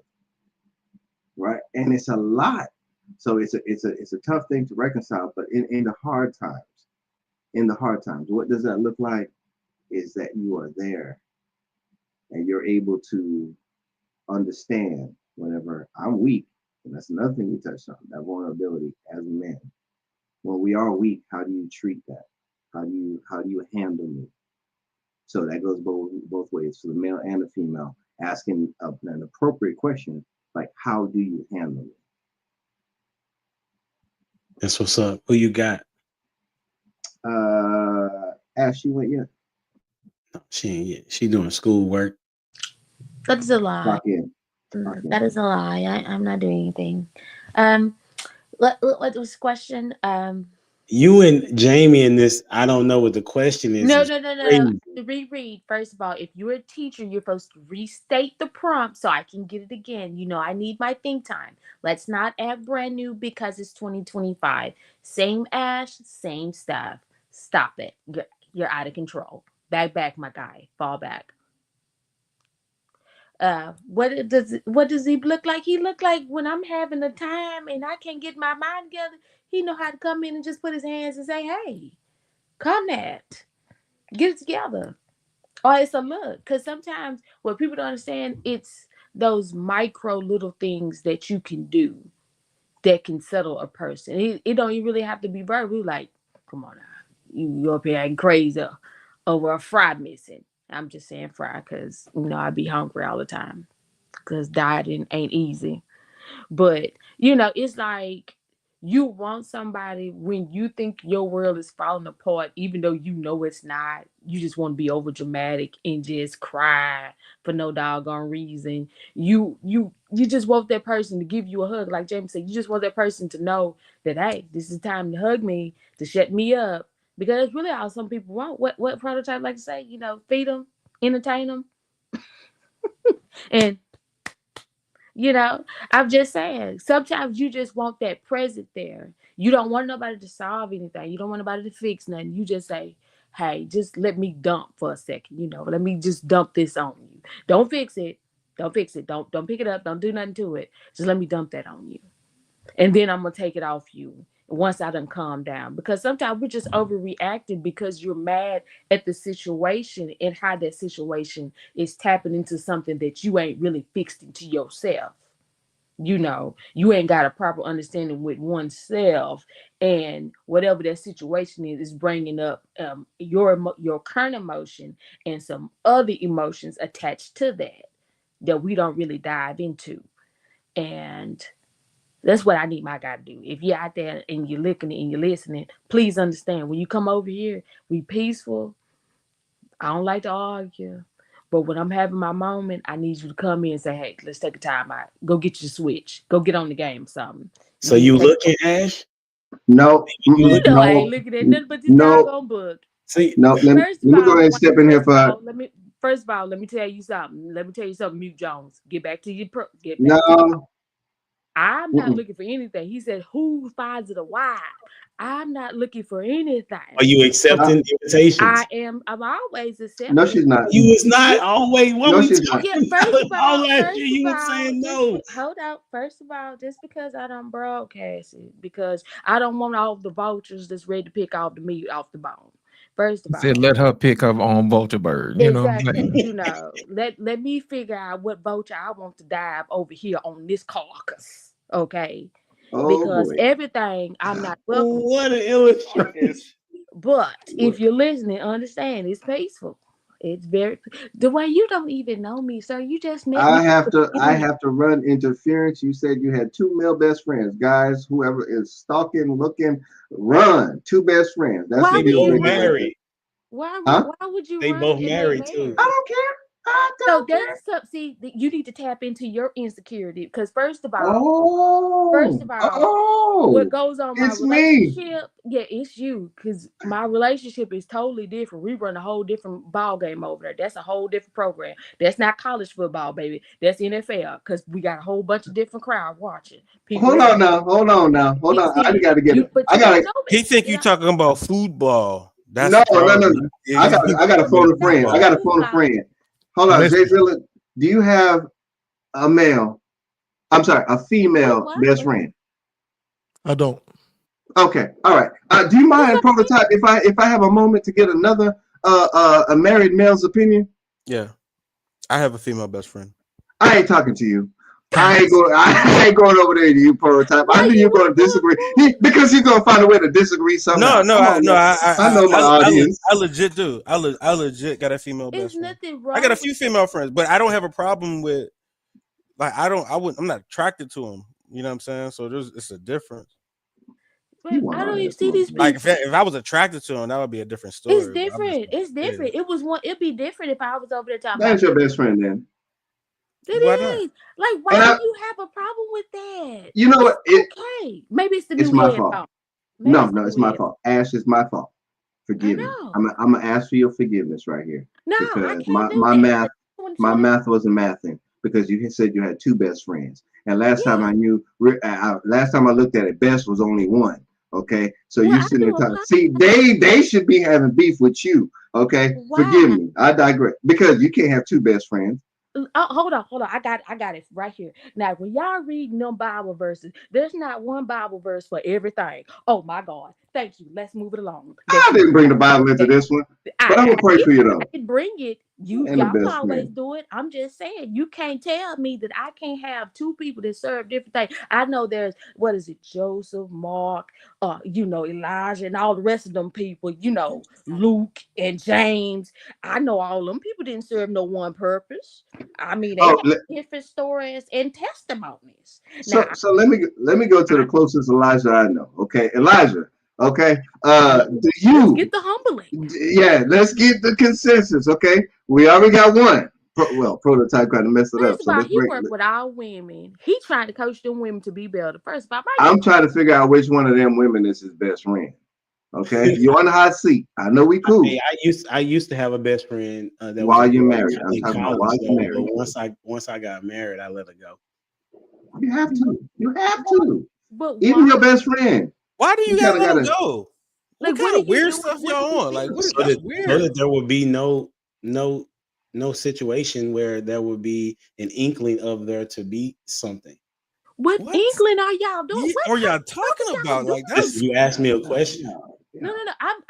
right? And it's a lot. So it's a tough thing to reconcile. But in the hard times, what does that look like? Is that you are there and you're able to understand whenever I'm weak. And that's another thing we touched on, that vulnerability as men. When we are weak, how do you treat that? How do you handle me? So that goes both ways, for the male and the female, asking an appropriate question like, how do you handle me? That's what's up. Who you got? Ash, you went yet? No, she ain't yet. She doing schoolwork. That is a lie. Clock in. Clock in. That is a lie. I'm not doing anything. What was the question? You and Jamie in this, I don't know what the question is. No. is crazy. To reread, first of all, if you're a teacher, you're supposed to restate the prompt so I can get it again. You know, I need my think time. Let's not act brand new because it's 2025. Same Ash, same stuff. Stop it. You're out of control. Back, my guy. Fall back. What does he look like? He look like when I'm having a time and I can't get my mind together, he know how to come in and just put his hands and say, hey, come that. Get it together. Or it's a look. Because sometimes what people don't understand, it's those micro little things that you can do that can settle a person. It don't even really have to be verbal. Like, come on now. You up here acting crazy over a fry missing. I'm just saying fry because, I be hungry all the time. Because dieting ain't easy. But, it's like you want somebody when you think your world is falling apart, even though you know it's not. You just want to be over dramatic and just cry for no doggone reason. You just want that person to give you a hug. Like Jamie said, you just want that person to know that, hey, this is time to hug me, to shut me up. Because that's really all some people want. What Prototype like to say? Feed them, entertain them. And I'm just saying, sometimes you just want that present there. You don't want nobody to solve anything. You don't want nobody to fix nothing. You just say, hey, just let me dump for a second. Let me just dump this on you. Don't fix it. Don't fix it. Don't pick it up. Don't do nothing to it. Just let me dump that on you. And then I'm going to take it off you once I done calm down. Because sometimes we're just overreacting because you're mad at the situation and how that situation is tapping into something that you ain't really fixed into yourself. You ain't got a proper understanding with oneself, and whatever that situation is bringing up your current emotion and some other emotions attached to that we don't really dive into. And that's what I need my guy to do. If you're out there and you're looking and you're listening, please understand, when you come over here, we peaceful. I don't like to argue. But when I'm having my moment, I need you to come in and say, hey, let's take a time out. Go get your Switch. Go get on the game or something. So you looking, Ash? No. I ain't looking at nothing but this doggone book. See, no, let me go ahead and step in here for... First of all, let me tell you something. Mute Jones. Get back to your... I'm not looking for anything. He said, who finds it a why? I'm not looking for anything. Are you accepting invitations? I'm always accepting. No, she's not. You was not always. No, she's not. Yeah, first of all, you were saying no. Hold up. First of all, just because I don't broadcast it, because I don't want all the vultures that's ready to pick off the meat off the bone. First of all, said let her pick her own vulture bird. Exactly. Let me figure out what vulture I want to dive over here on this carcass. Okay. Because everything I'm not welcome. What an illustration. But if you're listening, understand it's peaceful. It's very the way you don't even know me, sir. You just met I me. have to run interference. You said you had 2 male best friends. Guys, whoever is stalking, looking, run. 2 best friends. That's why they both married. Why would you they run both married too? I don't care. So that's see, you need to tap into your insecurity because first of all, what goes on my relationship? Yeah, it's you because my relationship is totally different. We run a whole different ball game over there. That's a whole different program. That's not college football, baby. That's NFL because we got a whole bunch of different crowd watching. Hold on now. I got to get it. He think you talking about football. That's no. I got a phone a friend. Hold on, Jay Zilla, do you have a female best friend? I don't. Okay, all right. Do you mind, Prototype, if I have a moment to get another a married male's opinion? Yeah, I have a female best friend. I ain't talking to you. I ain't going over there to you, Prototype. I knew you were going to disagree because he's going to find a way to disagree somehow. I know my audience. I legit do. I legit got a female best friend. Nothing wrong. I got a few female friends, but I don't have a problem with like I'm not attracted to them. You know what I'm saying? So it's a difference. But I don't even see these people. Like if I was attracted to them, that would be a different story. It's different. It's different. It'd be different if I was over there talking. That's your best friend then. It is. Like, why do you have a problem with that? You know what? Okay. Maybe it's the new my head fault. No, it's my fault. Ash, it's my fault. Forgive me. I'm gonna ask for your forgiveness right here. No, because my math wasn't mathing because you said you had two best friends. And last time I looked at it, best was only one. Okay, so you sitting there talking. See, they should be having beef with you. Okay, forgive me. I digress because you can't have two best friends. Hold on. I got it right here. Now, when y'all read them Bible verses, there's not one Bible verse for everything. Oh my God. Thank you. Let's move it along. I didn't bring the Bible into this one, but I'm gonna pray for you though. I can bring it. Y'all always do it. I'm just saying, you can't tell me that I can't have two people that serve different things. I know there's Joseph, Mark, Elijah, and all the rest of them people. Luke and James. I know all them people didn't serve no one purpose. I mean, they have different stories and testimonies. So let me go to the closest Elijah I know. Okay, Elijah. Okay. Let's get the humbling. Yeah, let's get the consensus. Okay. We already got one. Prototype kind of messed it up. So he worked with all women. He trying to coach them women to be better. First of all, I'm trying to figure out which one of them women is his best friend. Okay. You're on the hot seat. I know we cool. I used to have a best friend that while you're married. I'm talking about while you're married. But once I got married, I let her go. You have to. But even your best friend. Why do you gotta let them go? What kind of weird stuff y'all on? Like, what is that weird? So that there would be no situation where there would be an inkling of there to be something. What inkling are y'all doing? What are y'all talking about? Like, you asked me a question. No. I'm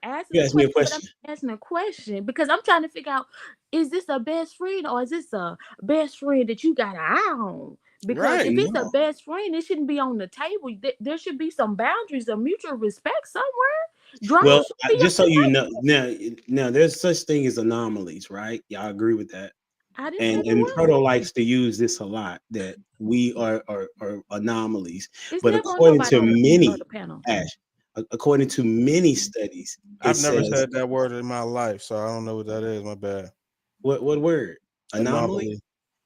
asking. You asked me a question. I'm asking a question because I'm trying to figure out: is this a best friend or is this a best friend that you got an eye on? Because if it's a best friend, it shouldn't be on the table. There should be some boundaries of mutual respect somewhere. Just so you know, now there's such thing as anomalies, right? Y'all agree with that? And Proto likes to use this a lot, that we are anomalies. But according to many studies, I've never said that word in my life, so I don't know what that is. My bad. What word? Anomaly?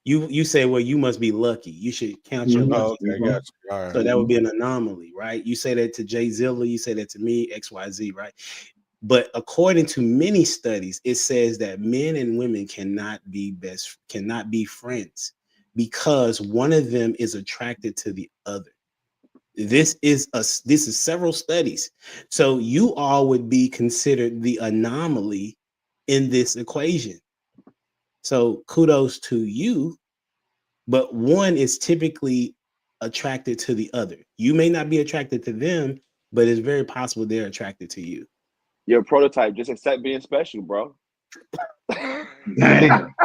You say, well, you must be lucky. You should count your luck. Okay, got you. All right. So that would be an anomaly, right? You say that to Jay Zilla, you say that to me, XYZ, right? But according to many studies, it says that men and women cannot be friends because one of them is attracted to the other. This is several studies. So you all would be considered the anomaly in this equation. So kudos to you, but one is typically attracted to the other. You may not be attracted to them, but it's very possible they're attracted to you. Your Prototype, just accept being special, bro. Damn.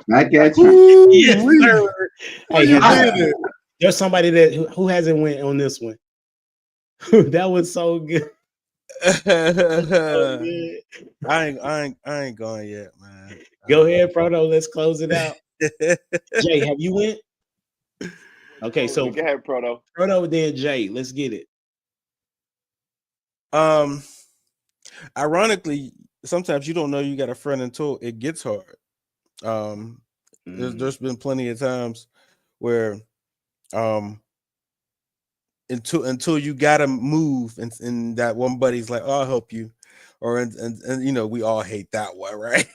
Back at you. Yes, sir. Hey, there's somebody who hasn't went on this one. That was so good. I ain't going yet, man. Go ahead, Proto. Let's close it out. Jay, have you went? Okay, so go ahead, Proto. Proto, then Jay. Let's get it. Ironically, sometimes you don't know you got a friend until it gets hard. There's been plenty of times where until you gotta move and that one buddy's like, oh, I'll help you, or and we all hate that one, right?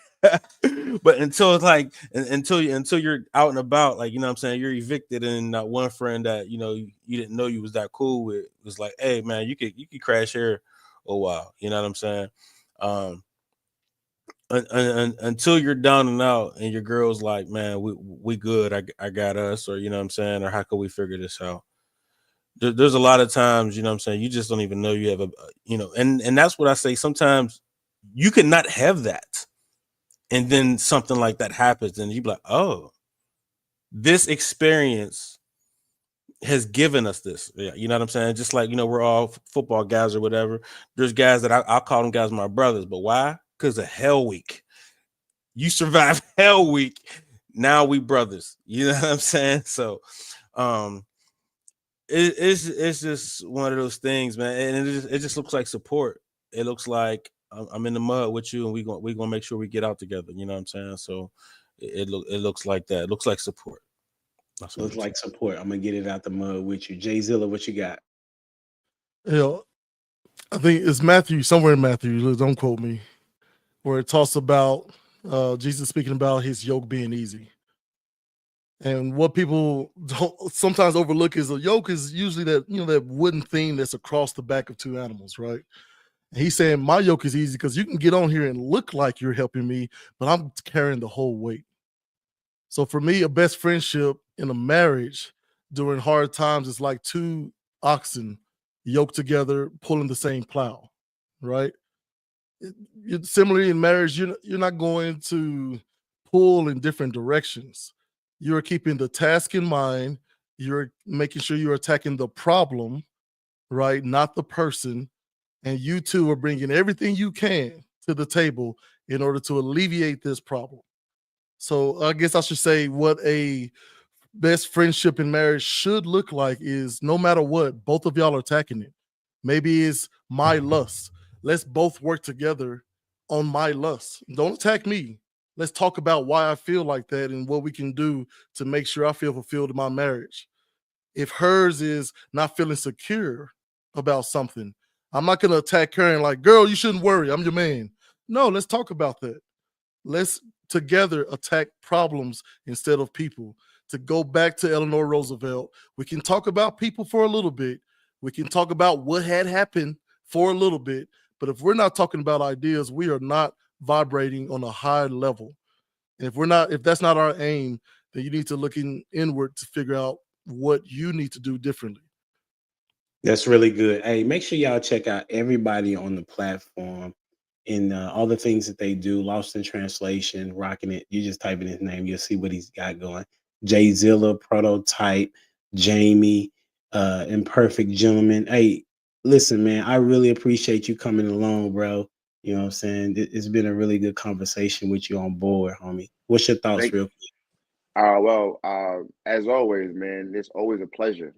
But until it's like until you're out and about, like, what I'm saying, you're evicted, and that one friend that you didn't know you was that cool with was like, hey man, you could crash here a while, you know what I'm saying? Until you're down and out and your girl's like, man, we good, I got us, or what I'm saying, or how can we figure this out? There's a lot of times, what I'm saying, you just don't even know you have and that's what I say. Sometimes you could not have that, and then something like that happens, and you be like, oh, this experience has given us this. Yeah, you know what I'm saying? Just like, we're all football guys or whatever. There's guys that I'll call them guys my brothers, but why? Because of Hell Week. You survived Hell Week. Now we brothers. You know what I'm saying? So it's just one of those things, man. And it just looks like support. It looks like I'm in the mud with you, and we're gonna make sure we get out together. You know what I'm saying? So it looks like that. It looks like support. Looks like support. I'm gonna get it out the mud with you. Jay Zilla, what you got? I think it's Matthew, somewhere in Matthew, don't quote me, where it talks about Jesus speaking about his yoke being easy. And what people don't sometimes overlook is a yoke is usually that, that wooden thing that's across the back of two animals, right? And he's saying my yoke is easy because you can get on here and look like you're helping me, but I'm carrying the whole weight. So for me, a best friendship in a marriage during hard times is like two oxen yoked together, pulling the same plow, right? Similarly in marriage, you're not going to pull in different directions. You're keeping the task in mind. You're making sure you're attacking the problem, right? Not the person. And you two are bringing everything you can to the table in order to alleviate this problem. So I guess I should say what a best friendship in marriage should look like is no matter what, both of y'all are attacking it. Maybe it's my lust. Let's both work together on my lust. Don't attack me. Let's talk about why I feel like that and what we can do to make sure I feel fulfilled in my marriage. If hers is not feeling secure about something, I'm not going to attack her and like, girl, you shouldn't worry. I'm your man. No, let's talk about that. Let's together attack problems instead of people. To go back to Eleanor Roosevelt, we can talk about people for a little bit. We can talk about what had happened for a little bit. But if we're not talking about ideas, we are not vibrating on a high level. And if that's not our aim, then you need to look inward to figure out what you need to do differently. That's really good. Hey, make sure y'all check out everybody on the platform and all the things that they do. Lost in Translation, rocking it. You just type in his name, you'll see what he's got going. Jay Zilla, Prototype, Jamie, Imperfect Gentleman. Hey, listen, man, I really appreciate you coming along, bro. You know what I'm saying? It's been a really good conversation with you on board, homie. What's your thoughts, real quick? As always, man, it's always a pleasure.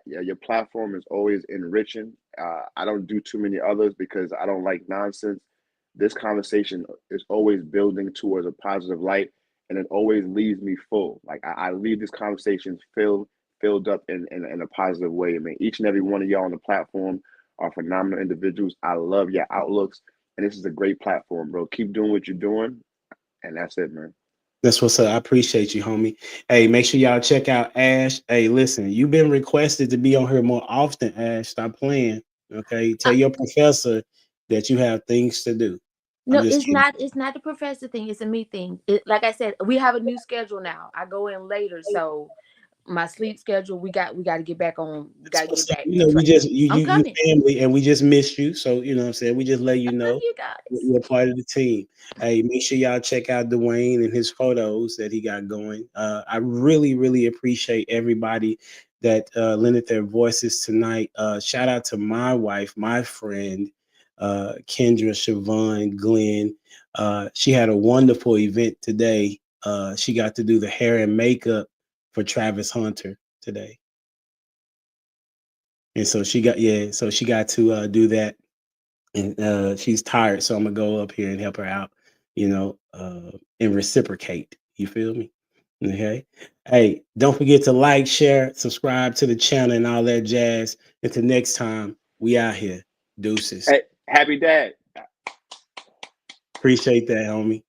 Your platform is always enriching. I don't do too many others because I don't like nonsense. This conversation is always building towards a positive light, and it always leaves me full. Like I leave this conversation filled up in a positive way. I mean, each and every one of y'all on the platform are phenomenal individuals. I love your outlooks, and this is a great platform, bro. Keep doing what you're doing, and that's it, man. That's what's up. I appreciate you, homie. Hey, make sure y'all check out Ash. Hey, listen, you've been requested to be on here more often, Ash. Stop playing. Okay. Tell your professor that you have things to do. No, it's not the professor thing. It's a me thing. Like I said, we have a new schedule now. I go in later, so my sleep schedule. We got to get back on. We got to get back. You know, we just you family, and we just missed you. So you know what I'm saying. We just let you know you guys. You're part of the team. Hey, make sure y'all check out Dwayne and his photos that he got going. I really, really appreciate everybody that lended their voices tonight. Shout out to my wife, my friend, Kendra, Siobhan, Glenn. She had a wonderful event today. She got to do the hair and makeup for Travis Hunter today. And so she got to do that. And she's tired, so I'm gonna go up here and help her out, and reciprocate. You feel me? Okay. Hey, don't forget to like, share, subscribe to the channel and all that jazz. Until next time, we out here. Deuces. Hey, happy dad. Appreciate that, homie.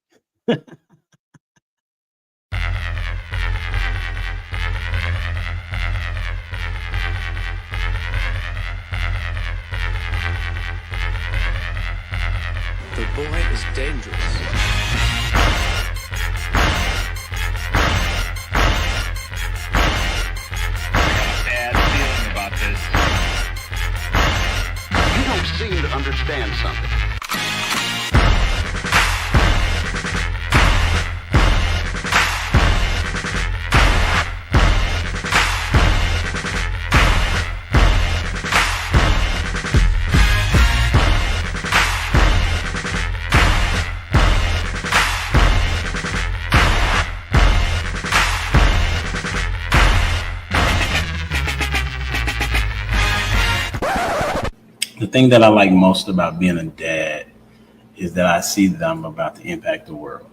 The boy is dangerous. Bad feeling about this. You don't seem to understand something. The thing that I like most about being a dad is that I see that I'm about to impact the world.